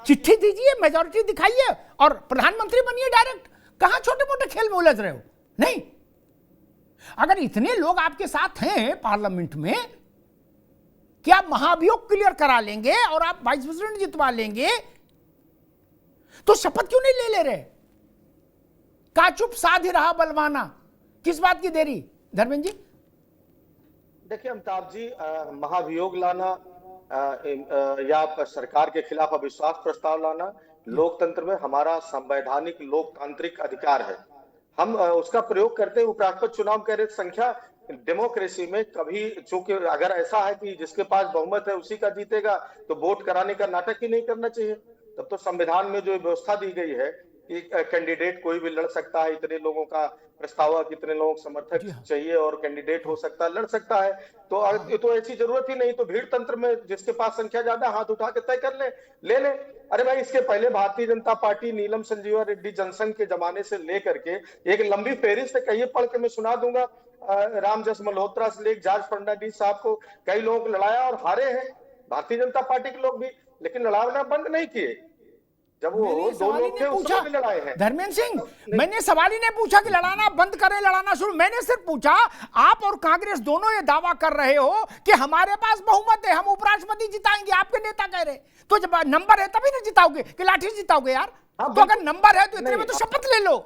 चिट्ठी दीजिए, मेजॉरिटी दिखाइए और प्रधानमंत्री बनिए डायरेक्ट। कहां छोटे मोटे खेल में उलझ रहे हो? नहीं, अगर इतने लोग आपके साथ हैं पार्लियामेंट में कि आप महाभियोग क्लियर करा लेंगे और आप वाइस प्रेसिडेंट जितवा लेंगे, तो शपथ क्यों नहीं ले रहे? का चुप साध रहा बलवाना, किस बात की देरी? धर्मेंद्र जी देखिए अमिताभ जी, महाभियोग लाना या सरकार के खिलाफ अविश्वास प्रस्ताव लाना लोकतंत्र में हमारा संवैधानिक लोकतांत्रिक अधिकार है। हम उसका प्रयोग करते हैं। उपराष्ट्रपति चुनाव कह रहे संख्या डेमोक्रेसी में कभी, चूंकि अगर ऐसा है कि जिसके पास बहुमत है उसी का जीतेगा, तो वोट कराने का नाटक ही नहीं करना चाहिए। तब तो संविधान में जो व्यवस्था दी गई है कि कैंडिडेट कोई भी लड़ सकता है, इतने लोगों का प्रस्ताव, कितने लोगों को समर्थक चाहिए और कैंडिडेट हो सकता है, लड़ सकता है। तो ऐसी जरूरत ही नहीं, तो भीड़ तंत्र में जिसके पास संख्या ज्यादा हाथ उठा के तय कर ले ले। अरे भाई, इसके पहले भारतीय जनता पार्टी नीलम संजीवा रेड्डी जनसंघ के जमाने से लेकर के एक लंबी फेहरिस्त कहिए पढ़ के मैं सुना दूंगा। रामजस मल्होत्रा से लेकर जॉर्ज फर्नांडिस साहब को कई लोग लड़ाया और हारे हैं, भारतीय जनता पार्टी के लोग भी, लेकिन लड़ाना बंद नहीं किए। जब वो दो लोग थे उस समय भी लड़ाए हैं। धर्मेंद्र सिंह, मैंने सवाल ही नहीं पूछा कि लड़ाना बंद करें, लड़ाना शुरू। मैंने सिर्फ पूछा, आप और कांग्रेस दोनों ये दावा कर रहे हो कि हमारे पास बहुमत है, हम उपराष्ट्रपति जिताएंगे, आपके नेता कह रहे, तो जब नंबर है तभी ना जिताओगे कि लाठी जिताओगे यार? तो अगर नंबर है तो इतने में तो शपथ ले लो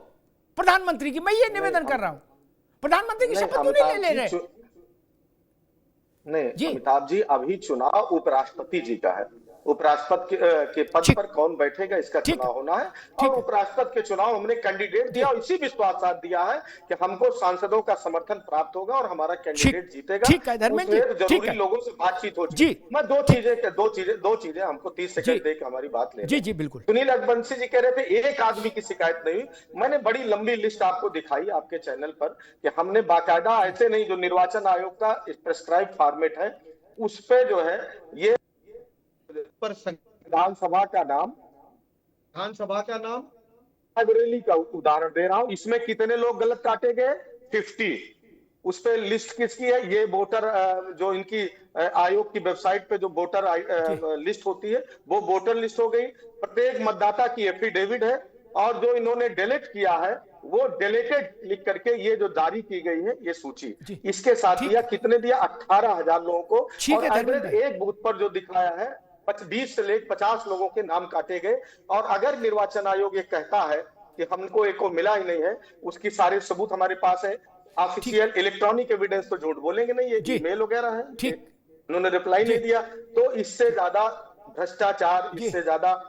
प्रधानमंत्री की। मैं ये निवेदन कर रहा हूं, प्रधानमंत्री की शपथ क्यों नहीं ले रहे? नहीं अमिताभ जी, अभी चुनाव उपराष्ट्रपति जी का है। उपराष्ट्रपति के पद पर कौन बैठेगा इसका चुनाव होना है, और उपराष्ट्रपति के चुनाव हमने कैंडिडेट दिया और इसी विश्वास साथ दिया है कि हमको सांसदों का समर्थन प्राप्त होगा और हमारा कैंडिडेट जीतेगा। ठीक है धर्मेंद्र जी, जरूरी लोगों से बातचीत हो जी। मैं दो चीजें हमको 30 सेकंड देकर हमारी बात ले। जी बिल्कुल। सुनील अकबंसी जी कह रहे थे एक आदमी की शिकायत नहीं हुई। मैंने बड़ी लंबी लिस्ट आपको दिखाई आपके चैनल पर कि हमने बाकायदा, ऐसे नहीं जो निर्वाचन आयोग का प्रेस्क्राइब फॉर्मेट है उस पे जो है ये पर विधानसभा का नाम रायबरेली का उदाहरण दे रहा हूं। इसमें कितने लोग गलत काटे गए? 50। उस पे लिस्ट किसकी है? ये वोटर जो इनकी आयोग की वेबसाइट पे जो वोटर लिस्ट होती है वो वोटर लिस्ट हो गई। प्रत्येक मतदाता की एफिडेविट है और जो इन्होंने डिलीट किया है वो डिलीटेड लिख करके ये जो जारी की गई है ये सूची, इसके साथ दिया। कितने दिया? 18,000 लोगों को। और एवरेज एक बूथ पर जो दिखाया है 20 से लेकर 50 लोगों के नाम काटे गए। और अगर निर्वाचन आयोग ये कहता है कि हमको एक को मिला ही नहीं है, उसकी सारे सबूत हमारे पास है, ऑफिशियल इलेक्ट्रॉनिक एविडेंस, तो झूठ बोलेंगे नहीं, ये ईमेल वगैरह है, उन्होंने रिप्लाई नहीं दिया। तो इससे ज्यादा भ्रष्टाचार, इससे ज्यादा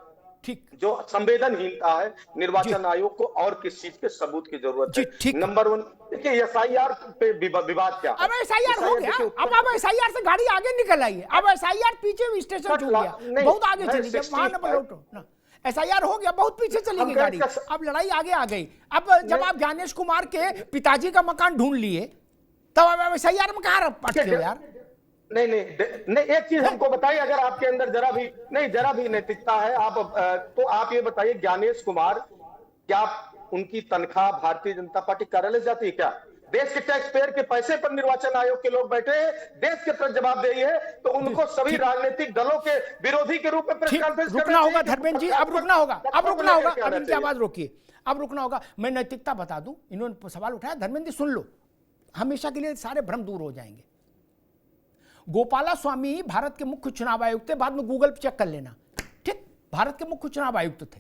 जो संवेदनहीनता है निर्वाचन आयोग को और किस चीज के सबूत की जरूरत है? नंबर 1 देखिए, एसआईआर पे विवाद क्या? अब एसआईआर हो गया, अब एसआईआर से गाड़ी आगे निकल आई है, अब एसआईआर पीछे स्टेशन छूट गया, बहुत आगे चली गई, वहां न पलटो ना। एसआईआर हो गया, बहुत पीछे चली गई गाड़ी, अब लड़ाई आगे आ गई। अब जब आप ज्ञानेश कुमार के पिताजी का मकान ढूंढ लिए तब अब एसआईआर में कहां अटके हो यार? नहीं, एक चीज हमको बताइए, अगर आपके अंदर जरा भी नैतिकता है, तो आप ये बताइए, ज्ञानेश कुमार क्या उनकी तनख्वाह भारतीय जनता पार्टी कार्यालय से जाती है क्या? देश के टैक्स पेयर के पैसे पर निर्वाचन आयोग के लोग बैठे हैं, देश के प्रति जवाबदेही है, तो उनको सभी राजनीतिक दलों के विरोधी के रूप में प्रेस कॉन्फ्रेंस रुकना होगा धर्मेंद्र जी, अब रुकना होगा, अब इनकी आवाज रोकिए, अब रुकना होगा। मैं नैतिकता बता दूं, इन्होंने सवाल उठाया, धर्मेंद्र जी सुन लो, हमेशा के लिए सारे भ्रम दूर हो जाएंगे। गोपाला स्वामी भारत के मुख्य चुनाव आयुक्त थे, बाद में गूगल पे चेक कर लेना, ठीक, भारत के मुख्य चुनाव आयुक्त थे।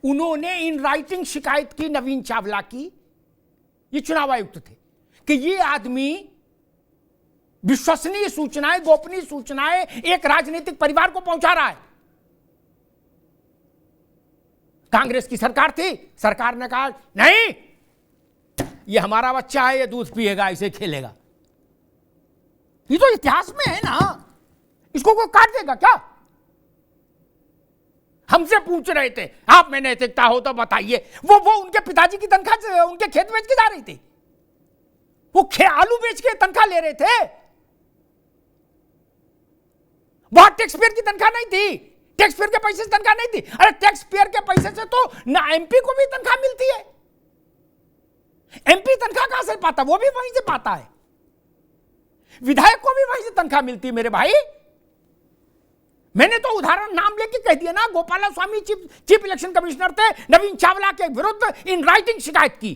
उन्होंने इन राइटिंग शिकायत की नवीन चावला की, ये चुनाव आयुक्त थे, कि ये आदमी विश्वसनीय सूचनाएं, गोपनीय सूचनाएं एक राजनीतिक परिवार को पहुंचा रहा है। कांग्रेस की सरकार थी, सरकार ने कहा नहीं, ये हमारा बच्चा है, ये दूध पिएगा, इसे खेलेगा। ये तो इतिहास में है ना, इसको कोई काट देगा क्या? हमसे पूछ रहे थे आप में नैतिकता हो तो बताइए, वो उनके पिताजी की तनख्वाह उनके खेत बेच के जा रही थी, वो आलू बेच के तनख्वाह ले रहे थे, वहां टैक्स पेयर की तनख्वाह नहीं थी, टैक्स पेयर के पैसे से तनख्वाह नहीं थी। अरे टैक्स पेयर के पैसे से तो ना एमपी को भी तनख्वाह मिलती है, एमपी तनख्वाह कहां से पाता? वो भी वहीं से पाता है, विधायक को भी वहीं से तनख्वाह मिलती है मेरे भाई। मैंने तो उदाहरण नाम लेके कह दिया ना, गोपाला स्वामी चीफ इलेक्शन कमिश्नर थे, नवीन चावला के विरुद्ध इन राइटिंग शिकायत की,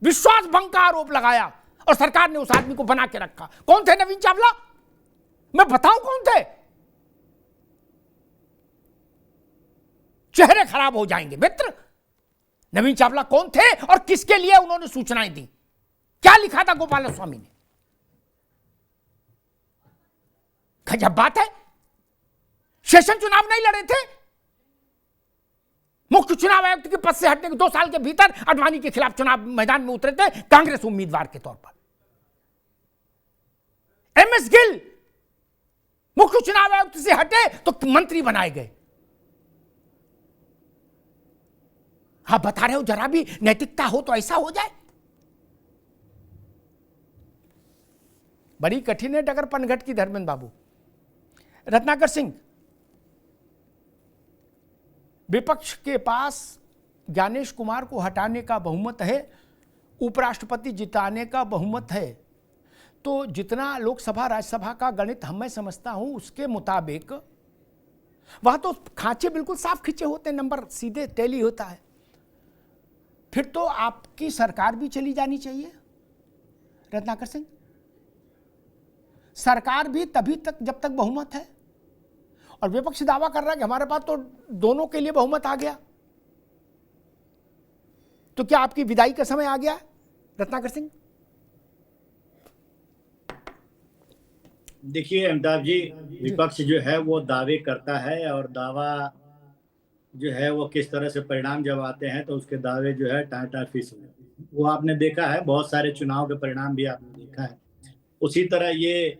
विश्वास भंग का आरोप लगाया और सरकार ने उस आदमी को बना के रखा। कौन थे नवीन चावला? मैं बताऊं कौन थे? चेहरे खराब हो जाएंगे मित्र। नवीन चावला कौन थे और किसके लिए उन्होंने सूचनाएं दी? क्या लिखा था गोपाला स्वामी ने? गजब बात है। सेशन चुनाव नहीं लड़े थे, मुख्य चुनाव आयुक्त के पद से हटने के 2 साल के भीतर आडवाणी के खिलाफ चुनाव मैदान में उतरे थे कांग्रेस उम्मीदवार के तौर पर। एमएस गिल मुख्य चुनाव आयुक्त से हटे तो मंत्री बनाए गए। हाँ बता रहे हो, जरा भी नैतिकता हो तो ऐसा हो जाए। बड़ी कठिन है डगर पनघट की धर्मेंद्र बाबू। रत्नाकर सिंह, विपक्ष के पास ज्ञानेश कुमार को हटाने का बहुमत है, उपराष्ट्रपति जिताने का बहुमत है, तो जितना लोकसभा राज्यसभा का गणित मैं समझता हूं उसके मुताबिक वहां तो खांचे बिल्कुल साफ खींचे होते हैं, नंबर सीधे टैली होता है। फिर तो आपकी सरकार भी चली जानी चाहिए रत्नाकर सिंह। सरकार भी तभी तक जब तक बहुमत है, और विपक्ष दावा कर रहा है कि हमारे पास तो दोनों के लिए बहुमत आ गया। तो क्या आपकी विदाई का समय आ गया रत्नाकर सिंह? देखिए अमिताभ जी, विपक्ष जो है वो दावे करता है, और दावा जो है वो किस तरह से परिणाम जब आते हैं तो उसके दावे जो है टाटा फिश हो जाते हैं। वो आपने देखा है, बहुत सारे चुनाव के परिणाम भी आपने देखा है। उसी तरह ये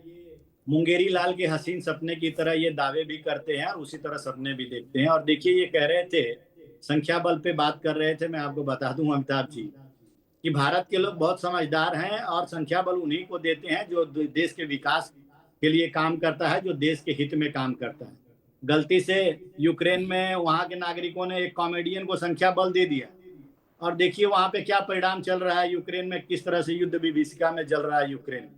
मुंगेरी लाल के हसीन सपने की तरह ये दावे भी करते हैं और उसी तरह सपने भी देखते हैं। और देखिए, ये कह रहे थे, संख्या बल पे बात कर रहे थे, मैं आपको बता दूं अमिताभ जी कि भारत के लोग बहुत समझदार हैं और संख्या बल उन्हीं को देते हैं जो देश के विकास के लिए काम करता है, जो देश के हित में काम करता है। गलती से यूक्रेन में वहां के नागरिकों ने एक कॉमेडियन को संख्या बल दे दिया, और देखिए वहां पे क्या परिणाम चल रहा है, यूक्रेन में किस तरह से युद्ध विभीषिका में जल रहा है यूक्रेन।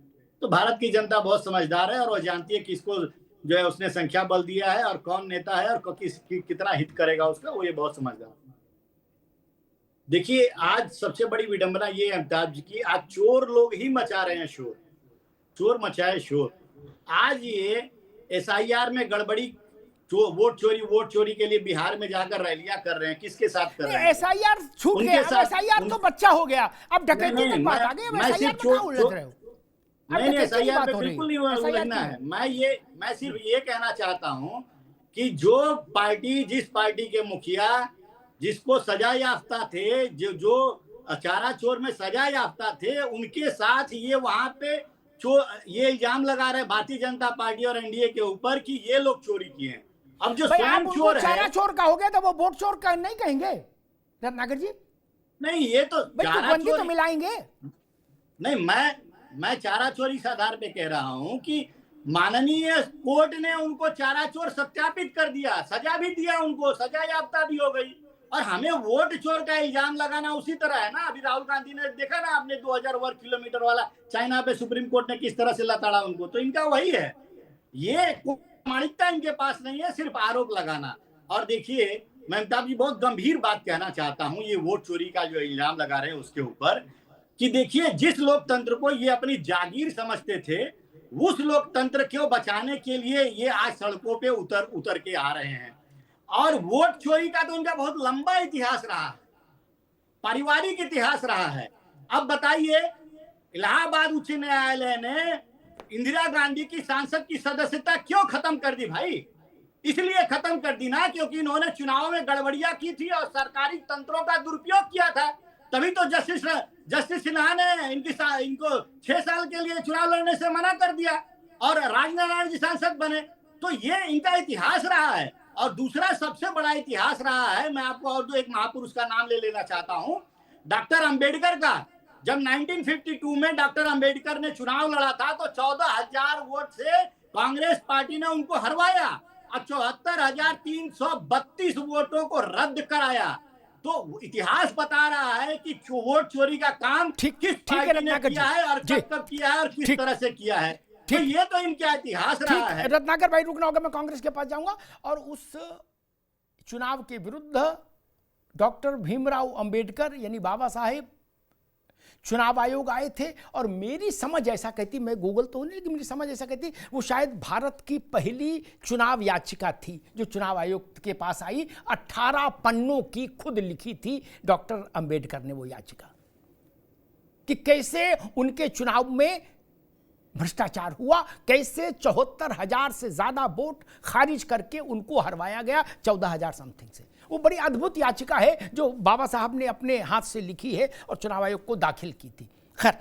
तो भारत की जनता बहुत समझदार है और वो जानती है किसको जो है उसने संख्या बल दिया है और कौन नेता है और कितना हित करेगा उसका, वो ये बहुत समझदार है। देखिए, आज सबसे बड़ी विडंबना ये है अमिताभ जी की, आज चोर लोग ही मचा रहे हैं शोर, चोर मचाए शोर। आज ये SIR में गड़बड़ी, वोट चोरी के लिए बिहार में जाकर रैलियां कर रहे हैं, किसके साथ कर रहे हैं? SIR छूट गया, SIR तो बच्चा हो गया, अब डकैती की बात आ गई। SIR में क्या उलझ रहे हो? नहीं, SIR पे बिल्कुल नहीं उलझना है। मैं सिर्फ ये कहना चाहता हूं कि जो पार्टी, जिस पार्टी के मुखिया जिसको सजा याफ्ता थे, जो चारा चोर में सजा याफ्ता थे, उनके साथ ये वहां पे ये इल्जाम लगा रहे भारतीय जनता पार्टी और NDA के ऊपर कि ये लोग चोरी किए हैं। अब जो स्वयं चोर है, चारा चोर का हो गया तो वो वोट चोर का नहीं कहेंगे रत्नाकर जी? नहीं, ये तो चारा चोर तो मिलाएंगे। नहीं, मैं चारा चोरी इस आधार पे कह रहा हूं कि माननीय कोर्ट ने उनको चारा चोर सत्यापित कर दिया, सजा भी दिया, उनको सजा याफ्ता भी हो गई। और हमें वोट चोर का इल्जाम लगाना उसी तरह है ना। अभी राहुल गांधी ने देखा ना आपने, 2000 वर्ग किलोमीटर वाला चाइना पे सुप्रीम कोर्ट ने किस तरह से लताड़ा उनको। तो इनका वही है, ये प्रामाणिकता इनके पास नहीं है, सिर्फ आरोप लगाना। और देखिए, मैं अमिताभ जी बहुत गंभीर बात कहना चाहता हूं, ये वोट चोरी का जो इल्जाम लगा रहे हैं उसके ऊपर, कि देखिए जिस लोकतंत्र को ये अपनी जागीर समझते थे, उस लोकतंत्र को बचाने के लिए ये आज सड़कों पे उतर के आ रहे हैं। और वोट चोरी का तो उनका बहुत लंबा इतिहास रहा है, पारिवारिक इतिहास रहा है। अब बताइए, इलाहाबाद उच्च न्यायालय ने इंदिरा गांधी की सांसद की सदस्यता क्यों खत्म कर दी भाई? इसलिए खत्म कर दी ना क्योंकि इन्होंने चुनाव में गड़बड़ियां की थी और सरकारी तंत्रों का दुरुपयोग किया था। तभी तो जस्टिस सिन्हा ने इनको 6 साल के लिए चुनाव लड़ने से मना कर दिया और राजनारायण जी सांसद बने। तो ये इनका इतिहास रहा है। और दूसरा सबसे बड़ा इतिहास रहा है, मैं आपको और एक महापुरुष का नाम ले लेना चाहता हूं, डॉक्टर अंबेडकर का। जब 1952 में डॉक्टर अंबेडकर ने चुनाव लड़ा था तो 14,000 वोट से कांग्रेस पार्टी ने उनको हरवाया और 74,332 वोटों को रद्द कराया। तो इतिहास बता रहा है कि वोट चोरी का काम किस पार्टी ने किया है और कब किया है और किस तरह से किया है। तो ये तो इनका इतिहास रहा है। रत्नाकर भाई रुकना होगा, मैं कांग्रेस के पास जाऊंगा। और उस चुनाव के विरुद्ध डॉक्टर भीमराव अंबेडकर यानी बाबा साहेब चुनाव आयोग आए थे और मेरी समझ ऐसा कहती, मैं गूगल तो नहीं लेकिन मेरी समझ ऐसा कहती, वो शायद भारत की पहली चुनाव याचिका थी जो चुनाव आयोग के पास आई। 18 पन्नों की खुद लिखी थी डॉक्टर अंबेडकर ने वो याचिका, कि कैसे उनके चुनाव में भ्रष्टाचार हुआ, कैसे 74,000 से ज्यादा वोट खारिज करके उनको हरवाया गया 14,000 समथिंग से। वो बड़ी अद्भुत याचिका है जो बाबा साहब ने अपने हाथ से लिखी है और चुनाव आयोग को दाखिल की थी। खैर,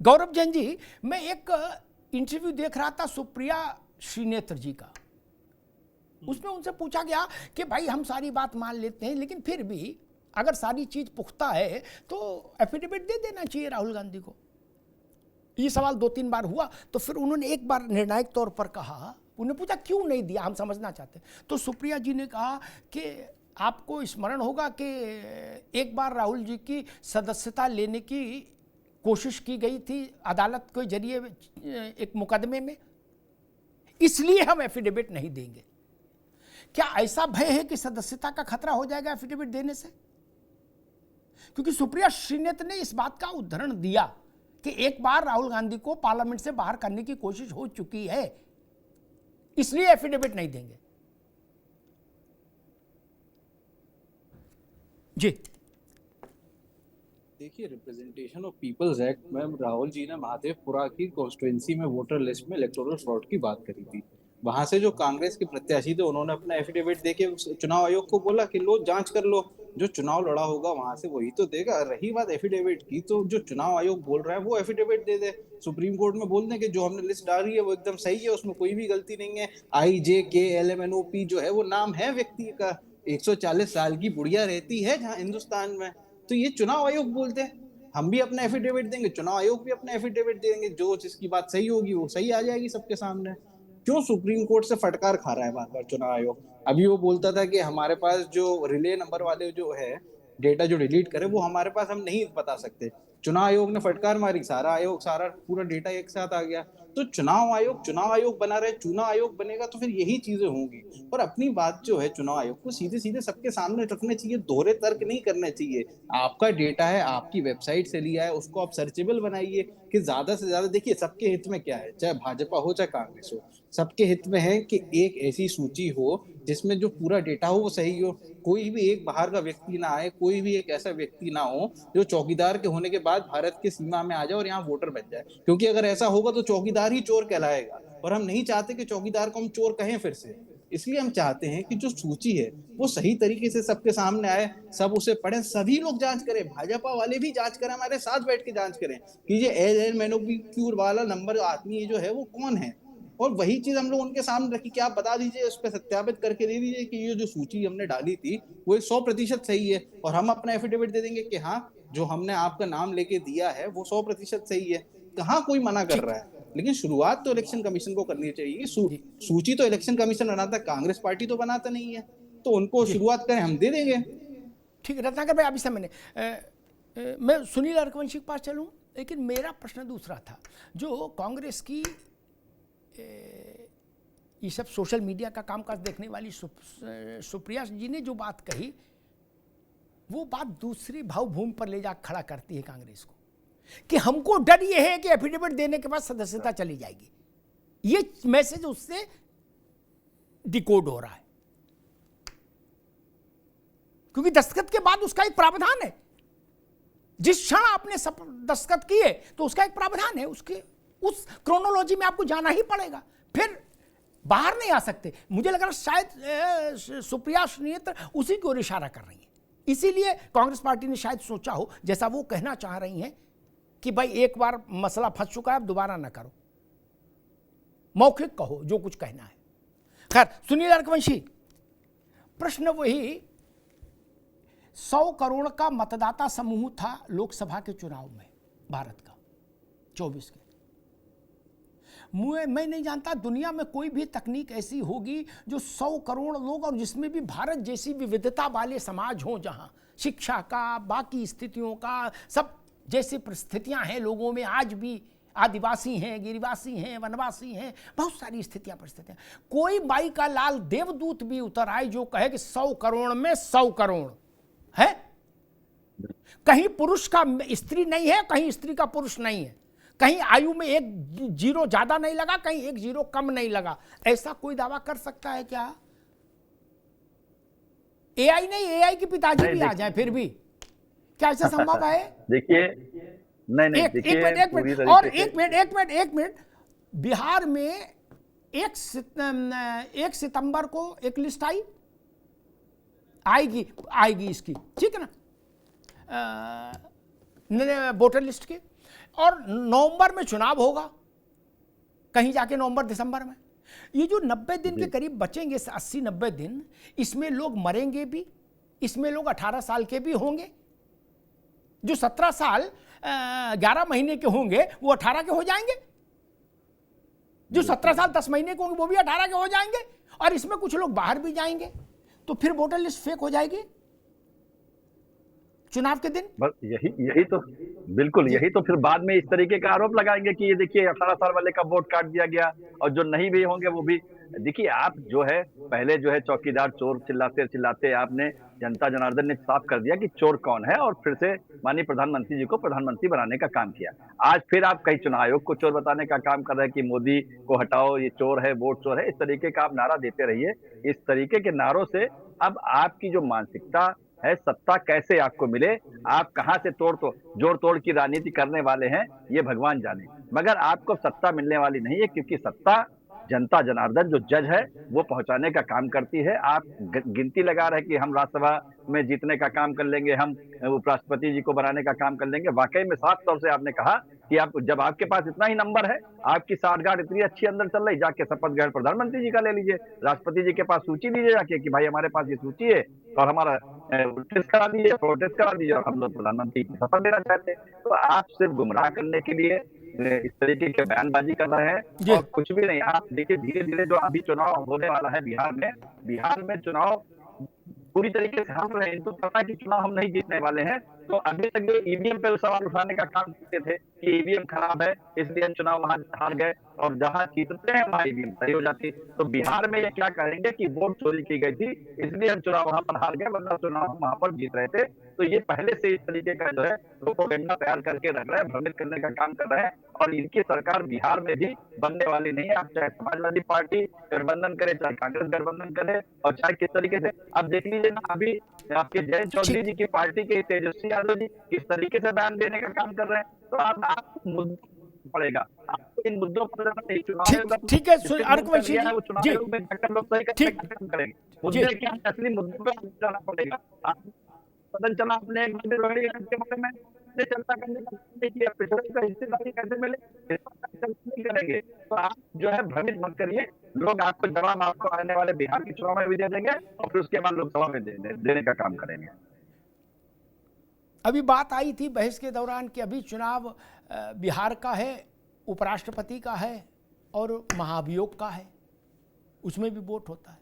गौरव जैन जी, मैं एक इंटरव्यू देख रहा था सुप्रिया श्रीनेत्र जी का, उसमें उनसे पूछा गया कि भाई हम सारी बात मान लेते हैं, लेकिन फिर भी अगर सारी चीज पुख्ता है तो एफिडेविट दे देना चाहिए राहुल गांधी को। ये सवाल 2-3 बार हुआ, तो फिर उन्होंने एक बार निर्णायक तौर पर कहा, उन्होंने पूछा क्यों नहीं दिया, हम समझना चाहते हैं। तो सुप्रिया जी ने कहा कि आपको स्मरण होगा कि एक बार राहुल जी की सदस्यता लेने की कोशिश की गई थी अदालत के जरिए एक मुकदमे में, इसलिए हम एफिडेविट नहीं देंगे। क्या ऐसा भय है कि सदस्यता का खतरा हो जाएगा एफिडेविट देने से? क्योंकि सुप्रिया श्रीनेत ने इस बात का उदाहरण दिया कि एक बार राहुल गांधी को पार्लियामेंट से बाहर करने की कोशिश हो चुकी है, इसलिए एफिडेविट नहीं देंगे। जी देखिए, रिप्रेजेंटेशन ऑफ पीपल्स एक्ट में राहुल जी ने महादेवपुरा की कॉन्स्टिट्यूएंसी में वोटर लिस्ट में इलेक्टोरल फ्रॉड की बात करी थी। वहां से जो कांग्रेस के प्रत्याशी थे उन्होंने अपना एफिडेविट देके चुनाव आयोग को बोला कि लो जांच कर लो, जो चुनाव लड़ा होगा वहां से वही तो देगा। रही बात एफिडेविट की, तो जो चुनाव आयोग बोल रहा है वो एफिडेविट दे दे, सुप्रीम कोर्ट में बोल दें कि जो हमने लिस्ट डाली है वो एकदम सही है, उसमें कोई भी गलती नहीं है। IJKLMNOP जो है वो नाम है व्यक्ति का, 140 साल की बुढ़िया रहती है जहाँ हिंदुस्तान में, तो ये चुनाव आयोग बोलते हैं। हम भी अपना एफिडेविट देंगे, चुनाव आयोग भी अपना एफिडेविट देंगे, जो जिसकी बात सही होगी वो सही आ जाएगी सबके सामने। क्यों सुप्रीम कोर्ट से फटकार खा रहा है बार बार चुनाव आयोग? अभी वो बोलता था कि हमारे पास जो रिले नंबर वाले जो है डेटा जो डिलीट करे वो हमारे पास हम नहीं बता सकते। चुनाव आयोग ने फटकार मारी, सारा पूरा डेटा एक साथ आ गया। तो चुनाव आयोग बना रहे, चुनाव आयोग बनेगा तो फिर यही चीजें होंगी। और अपनी बात जो है चुनाव आयोग को सीधे सीधे सबके सामने रखने चाहिए, दोहरे तर्क नहीं करने चाहिए। आपका डेटा है, आपकी वेबसाइट से लिया है, उसको आप सर्चेबल बनाइए कि ज्यादा से ज्यादा। देखिए सबके हित में क्या है, चाहे भाजपा हो चाहे कांग्रेस हो, सबके हित में है कि एक ऐसी सूची हो जिसमें जो पूरा डेटा हो वो सही हो। कोई भी एक बाहर का व्यक्ति ना आए, कोई भी एक ऐसा व्यक्ति ना हो जो चौकीदार के होने के बाद भारत की सीमा में आ जाए और यहाँ वोटर बन जाए, क्योंकि अगर ऐसा होगा तो चौकीदार ही चोर कहलाएगा, और हम नहीं चाहते कि चौकीदार को हम चोर कहें फिर से। इसलिए हम चाहते हैं कि जो सूची है वो सही तरीके से सबके सामने आए, सब उसे पढ़ें, सभी लोग जांच करें, भाजपा वाले भी जांच करें, हमारे साथ बैठ के जांच करें कि ये LMNOP वाला नंबर आदमी जो है वो कौन है। और वही चीज हम लोग उनके सामने रखी कि आप बता दीजिए, उस पर सत्यापित करके दे दीजिए कि ये जो सूची हमने डाली थी वो 100% सही है, और हम अपना एफिडेविट दे देंगे कि हाँ जो हमने आपका नाम लेके दिया है वो 100% सही है। कहाँ कोई मना कर रहा है, लेकिन शुरुआत तो इलेक्शन कमीशन को करनी चाहिए। सूची तो इलेक्शन कमीशन बनाता है, कांग्रेस पार्टी तो बनाता नहीं है, तो उनको शुरुआत करें, हम दे देंगे। ठीक है रत्नाकर भाई, अभी समय मैं सुनील अर्कवंशी के पास चलूँ, लेकिन मेरा प्रश्न दूसरा था। जो कांग्रेस की ये सब सोशल मीडिया का कामकाज देखने वाली सुप्रिया जी ने जो बात कही, वो बात दूसरी भावभूमि पर ले जा खड़ा करती है कांग्रेस को, कि हमको डर ये है कि एफिडेविट देने के बाद सदस्यता चली जाएगी। ये मैसेज उससे डिकोड हो रहा है, क्योंकि दस्तखत के बाद उसका एक प्रावधान है। जिस क्षण आपने दस्तखत किए तो उसका एक प्रावधान है, उसके उस क्रोनोलॉजी में आपको जाना ही पड़ेगा, फिर बाहर नहीं आ सकते। मुझे लग रहा शायद सुप्रिया श्रीनेत उसी की ओर इशारा कर रही है, इसीलिए कांग्रेस पार्टी ने शायद सोचा हो, जैसा वो कहना चाह रही हैं कि भाई एक बार मसला फंस चुका है, अब दोबारा ना करो, मौखिक कहो जो कुछ कहना है। खैर सुनील अर्कवंशी, प्रश्न वही 100 करोड़ का मतदाता समूह था लोकसभा के चुनाव में भारत का 24 के। मैं नहीं जानता दुनिया में कोई भी तकनीक ऐसी होगी जो 100 करोड़ लोग, और जिसमें भी भारत जैसी विविधता वाले समाज हों, जहां शिक्षा का, बाकी स्थितियों का, सब जैसी परिस्थितियां हैं लोगों में, आज भी आदिवासी हैं, गिरिवासी हैं, वनवासी हैं, बहुत सारी परिस्थितियां। कोई बाई का लाल देवदूत भी उतर आए जो कहे कि 100 करोड़ में 100 करोड़ है। कहीं पुरुष का स्त्री नहीं है, कहीं स्त्री का पुरुष नहीं है, कहीं आयु में 1 जीरो ज्यादा नहीं लगा, कहीं 1 जीरो कम नहीं लगा। ऐसा कोई दावा कर सकता है क्या? AI नहीं, AI के पिताजी भी आ जाए फिर भी, क्या ऐसा संभव है? देखिए नहीं एक मिनट, बिहार में 1 सितंबर को एक लिस्ट आएगी इसकी, ठीक है ना, वोटर लिस्ट की, और नवंबर में चुनाव होगा, कहीं जाके नवंबर दिसंबर में। ये जो 90 दिन के करीब बचेंगे, 80-90 दिन, इसमें लोग मरेंगे भी, इसमें लोग 18 साल के भी होंगे। जो 17 साल 11 महीने के होंगे वो 18 के हो जाएंगे, जो 17 साल 10 महीने के होंगे वो भी 18 के हो जाएंगे, और इसमें कुछ लोग बाहर भी जाएंगे, तो फिर वोटर लिस्ट फेक हो जाएगी चुनाव के दिन। बस यही तो बिल्कुल, यही तो फिर बाद में इस तरीके का आरोप लगाएंगे कि ये देखिए 18 साल वाले का वोट काट दिया गया, और जो नहीं भी होंगे वो भी। देखिए आप जो है पहले जो है चौकीदार चोर चिल्लाते चिल्लाते आपने जनता जनार्दन ने साफ कर दिया कि चोर कौन है, और फिर से माननीय प्रधानमंत्री जी को प्रधानमंत्री बनाने का काम किया। आज फिर आप कहीं चुनाव आयोग को चोर बताने का काम कर रहे हैं कि मोदी को हटाओ, ये चोर है, वोट चोर है। इस तरीके का आप नारा देते रहिए। इस तरीके के नारों से अब आपकी जो मानसिकता है, सत्ता कैसे आपको मिले, आप कहां से जोड़ तोड़ की राजनीति करने वाले हैं, ये भगवान जाने। मगर आपको सत्ता मिलने वाली नहीं है, क्योंकि सत्ता जनता जनार्दन जो जज है वो पहुंचाने का काम करती है। आप गिनती लगा रहे हैं कि हम राज्यसभा में जीतने का काम कर लेंगे, हम उपराष्ट्रपति जी को बनाने का काम कर लेंगे। वाकई में साफ तौर से आपने कहा कि आप जब आपके पास इतना ही नंबर है, आपकी साठगांठ इतनी अच्छी अंदर चल रही, जाके शपथ ग्रहण प्रधानमंत्री जी का ले लीजिए, राष्ट्रपति जी के पास सूची दीजिए जाके कि भाई हमारे पास ये सूची है और हमारा टेस्ट करा दीजिए और हम लोग प्रधानमंत्री की शपथ लेना चाहते हैं। तो आप सिर्फ गुमराह करने के लिए इस तरीके के बयानबाजी कर रहे हैं और कुछ भी नहीं। आप देखिए धीरे धीरे जो अभी चुनाव होने वाला है बिहार में चुनाव पूरी तरीके से हार रहे हैं। इनको पता है कि चुनाव हम नहीं जीतने वाले हैं, तो अभी तक ये ईवीएम पे सवाल उठाने का काम करते थे कि ईवीएम खराब है इसलिए हम चुनाव वहां हार गए, और जहां जीतते हैं वहां ईवीएम सही हो जाती। तो बिहार में ये क्या करेंगे कि वोट चोरी की गई थी इसलिए हम चुनाव वहां पर हार गए, वरना चुनाव हम वहां पर जीत रहे थे। तो ये पहले से इस तरीके का जो है प्रोपेगेंडा तैयार करके रख रहे हैं, भ्रमित करने का काम कर रहे हैं, और इनकी सरकार बिहार में भी बनने वाली नहीं है। आप चाहे समाजवादी पार्टी गठबंधन करे, चाहे कांग्रेस गठबंधन करे, और चाहे किस तरीके से अब देख लीजिए ना, अभी आपके जयंत चौधरी जी की पार्टी के तेजस्वी यादव जी किस तरीके से बयान देने का काम कर रहे हैं। तो आप पड़ेगा आपको इन मुद्दों पर ठीक है अर्कवंशी जी, मुद्दे क्या असली मुद्दों पर जाना पड़ेगा। सदन चला अपने के बारे में चर्चा करने का पिछड़े का हिस्सेदारी कैसे मिले नहीं करेंगे। तो आप जो है भ्रमित मत करिए, लोग आपको जवाब आपको आने वाले बिहार के चुनाव में भी दे देंगे और फिर उसके बाद लोकसभा में देने का काम करेंगे। अभी बात आई थी बहस के दौरान कि अभी चुनाव बिहार का है, उपराष्ट्रपति का है और महाभियोग का है, उसमें भी वोट होता है,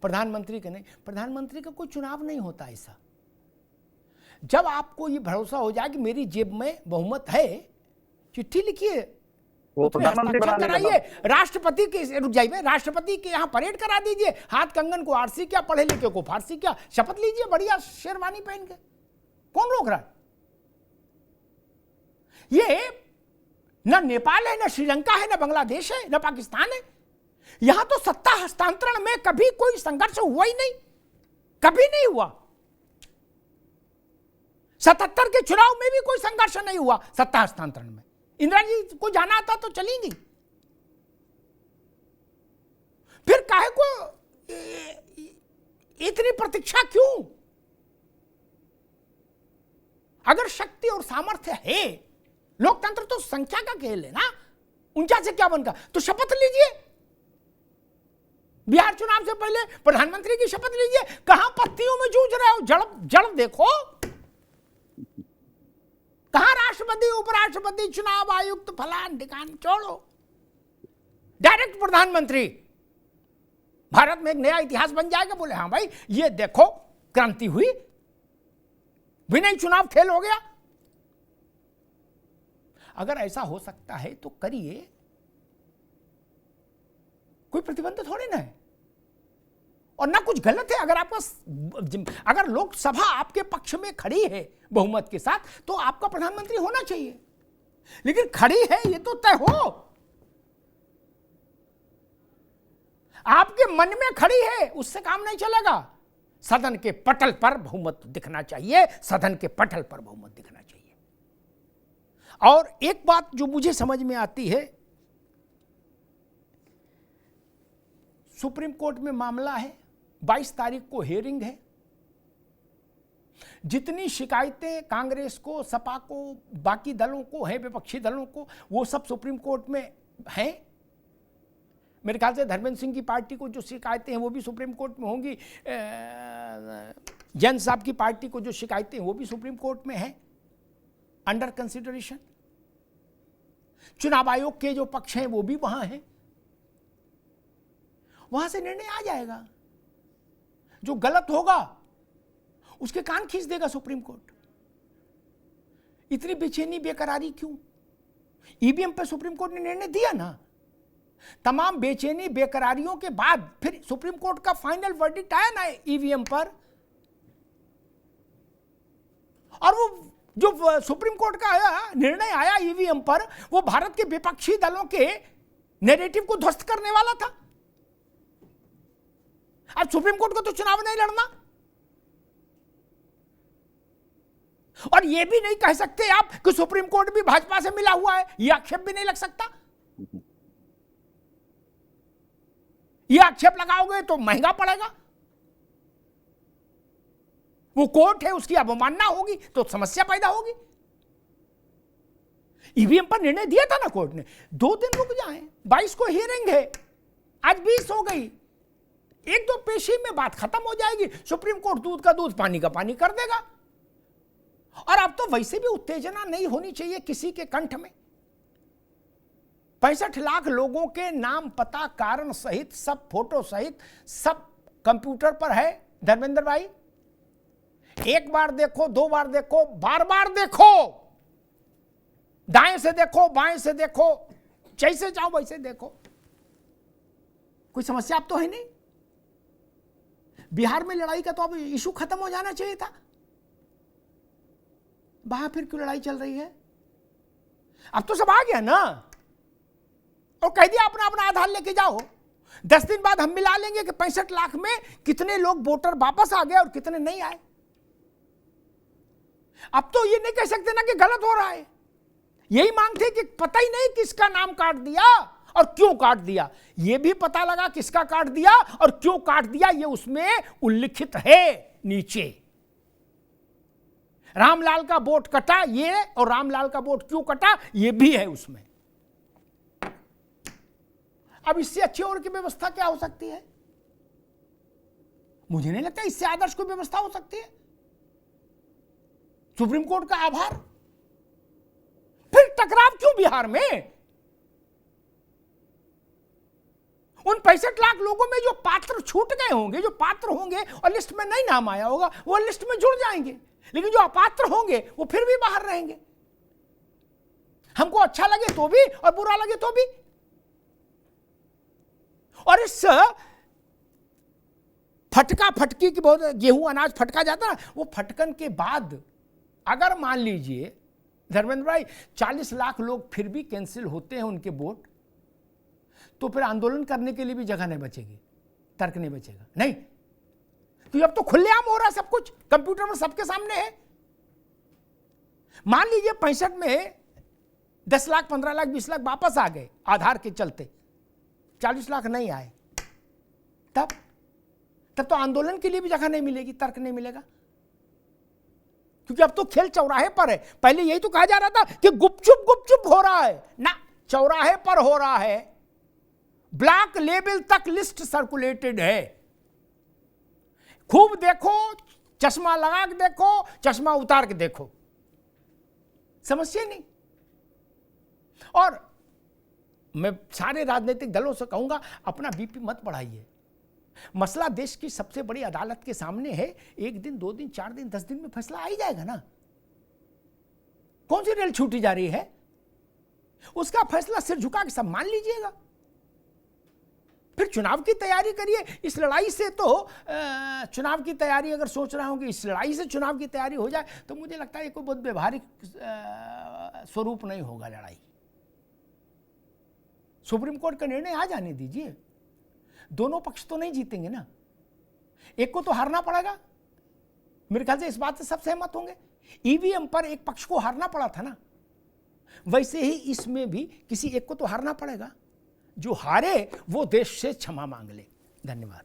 प्रधानमंत्री का नहीं। प्रधानमंत्री का कोई चुनाव नहीं होता ऐसा। जब आपको ये भरोसा हो जाए कि मेरी जेब में बहुमत है, चिट्ठी लिखिए, कराइए, राष्ट्रपति के रुक जाइए, राष्ट्रपति के यहाँ परेड करा दीजिए, हाथ कंगन को आरसी क्या, पढ़े लिखे को फारसी क्या, शपथ लीजिए बढ़िया शेरवानी पहन के, कौन रोक रहा है? ये न नेपाल है, न श्रीलंका है, न बांग्लादेश है, न पाकिस्तान है। यहां तो सत्ता हस्तांतरण में कभी कोई संघर्ष हुआ ही नहीं, कभी नहीं हुआ। 77 के चुनाव में भी कोई संघर्ष नहीं हुआ सत्ता हस्तांतरण में। इंदिरा जी को जाना था तो चली गई, फिर काहे को इतनी प्रतीक्षा क्यों? अगर शक्ति और सामर्थ्य है, लोकतंत्र तो संख्या का खेल है ना, 49 से क्या बनता, तो शपथ लीजिए। बिहार चुनाव से पहले प्रधानमंत्री की शपथ लीजिए। कहां पत्तियों में जूझ रहे हो, जड़ देखो। कहां राष्ट्रपति, उपराष्ट्रपति, चुनाव आयुक्त, फलान ठिकान छोड़ो, डायरेक्ट प्रधानमंत्री। भारत में एक नया इतिहास बन जाएगा। बोले हाँ भाई ये देखो क्रांति हुई, विनय चुनाव खेल हो गया। अगर ऐसा हो सकता है तो करिए, कोई प्रतिबंध थोड़ी ना है और ना कुछ गलत है। अगर लोकसभा आपके पक्ष में खड़ी है बहुमत के साथ, तो आपका प्रधानमंत्री होना चाहिए। लेकिन खड़ी है ये तो तय हो, आपके मन में खड़ी है, उससे काम नहीं चलेगा। सदन के पटल पर बहुमत दिखना चाहिए, सदन के पटल पर बहुमत दिखना चाहिए। और एक बात जो मुझे समझ में आती है, सुप्रीम कोर्ट में मामला है, 22 तारीख को हियरिंग है। जितनी शिकायतें कांग्रेस को, सपा को, बाकी दलों को है, विपक्षी दलों को, वो सब सुप्रीम कोर्ट में हैं। मेरे ख्याल से धर्मेंद्र सिंह की पार्टी को जो शिकायतें हैं वो भी सुप्रीम कोर्ट में होंगी, जैन साहब की पार्टी को जो शिकायतें हैं वो भी सुप्रीम कोर्ट में है, अंडर कंसिडरेशन। चुनाव आयोग के जो पक्ष हैं वो भी वहां हैं, वहां से निर्णय आ जाएगा। जो गलत होगा उसके कान खींच देगा सुप्रीम कोर्ट। इतनी बेचैनी बेकरारी क्यों? ईवीएम पे सुप्रीम कोर्ट ने निर्णय दिया ना, तमाम बेचैनी बेकरारियों के बाद फिर सुप्रीम कोर्ट का फाइनल वर्डिक्ट आया ना ईवीएम पर, और वो जो सुप्रीम कोर्ट का निर्णय आया ईवीएम पर, वो भारत के विपक्षी दलों के नैरेटिव को ध्वस्त करने वाला था। अब सुप्रीम कोर्ट को तो चुनाव नहीं लड़ना, और यह भी नहीं कह सकते आप कि सुप्रीम कोर्ट भी भाजपा से मिला हुआ है, यह आक्षेप भी नहीं लग सकता। यह आक्षेप लगाओगे तो महंगा पड़ेगा। वो कोर्ट है, उसकी अवमानना होगी तो समस्या पैदा होगी। ईवीएम पर निर्णय दिया था ना कोर्ट ने, 2 दिन रुक जाएं, 22 को हियरिंग है, आज 20 हो गई, 1-2 पेशी में बात खत्म हो जाएगी। सुप्रीम कोर्ट दूध का दूध पानी का पानी कर देगा। और अब तो वैसे भी उत्तेजना नहीं होनी चाहिए किसी के कंठ में। 65 लाख लोगों के नाम, पता, कारण सहित, सब फोटो सहित सब कंप्यूटर पर है धर्मेंद्र भाई। एक बार देखो, 2 बार देखो, बार बार देखो, दाएं से देखो, बाएं से देखो, जैसे चाहो वैसे देखो, कोई समस्या अब तो है नहीं। बिहार में लड़ाई का तो अब इशू खत्म हो जाना चाहिए था, वहां फिर क्यों लड़ाई चल रही है? अब तो सब आ गया ना, और कह दिया अपना अपना आधार लेके जाओ। 10 दिन बाद हम मिला लेंगे कि 65 लाख में कितने लोग वोटर वापस आ गए और कितने नहीं आए। अब तो ये नहीं कह सकते ना कि गलत हो रहा है। यही मांग थी कि पता ही नहीं किसका नाम काट दिया और क्यों काट दिया। यह भी पता लगा किसका काट दिया और क्यों काट दिया, यह उसमें उल्लिखित है नीचे। रामलाल का वोट कटा ये, और रामलाल का वोट क्यों कटा ये भी है उसमें। अब इससे अच्छी और की व्यवस्था क्या हो सकती है? मुझे नहीं लगता इससे आदर्श कोई व्यवस्था हो सकती है। सुप्रीम कोर्ट का आभार। फिर टकराव क्यों बिहार में? उन 65 लाख लोगों में जो पात्र छूट गए होंगे, जो पात्र होंगे और लिस्ट में नहीं नाम आया होगा, वो लिस्ट में जुड़ जाएंगे, लेकिन जो अपात्र होंगे वो फिर भी बाहर रहेंगे। हमको अच्छा लगे तो भी और बुरा लगे तो भी। और इस फटका फटकी की बहुत, गेहूं अनाज फटका जाता है, वो फटकन के बाद अगर मान लीजिए धर्मेंद्र भाई 40 लाख लोग फिर भी कैंसिल होते हैं उनके वोट, तो फिर आंदोलन करने के लिए भी जगह नहीं बचेगी, तर्क नहीं बचेगा। नहीं, तो अब तो खुलेआम हो रहा है सब कुछ, कंप्यूटर में सबके सामने है। मान लीजिए 65 में 10 लाख, 15 लाख, 20 लाख वापस आ गए आधार के चलते, 40 लाख नहीं आए, तब तो आंदोलन के लिए भी जगह नहीं मिलेगी, तर्क नहीं मिलेगा, क्योंकि अब तो खेल चौराहे पर है। पहले यही तो कहा जा रहा था कि गुपचुप हो रहा है ना, चौराहे पर हो रहा है, ब्लॉक लेवल तक लिस्ट सर्कुलेटेड है। खूब देखो, चश्मा लगा के देखो, चश्मा उतार के देखो, समस्या नहीं। और मैं सारे राजनीतिक दलों से कहूंगा, अपना बीपी मत बढ़ाइए। मसला देश की सबसे बड़ी अदालत के सामने है। 1 दिन, 2 दिन, 4 दिन, 10 दिन में फैसला आ ही जाएगा ना। कौन सी रेल छूटी जा रही है? उसका फैसला सिर झुका के सब मान लीजिएगा, फिर चुनाव की तैयारी करिए। इस लड़ाई से तो चुनाव की तैयारी अगर सोच रहा हूं कि इस लड़ाई से चुनाव की तैयारी हो जाए, तो मुझे लगता है कोई बहुत व्यवहारिक स्वरूप नहीं होगा लड़ाई। सुप्रीम कोर्ट का निर्णय आ जाने दीजिए। दोनों पक्ष तो नहीं जीतेंगे ना, एक को तो हारना पड़ेगा। मेरे ख्याल से इस बात से सब सहमत होंगे। ईवीएम पर एक पक्ष को हारना पड़ा था ना, वैसे ही इसमें भी किसी एक को तो हारना पड़ेगा। जो हारे वो देश से क्षमा मांग ले। धन्यवाद।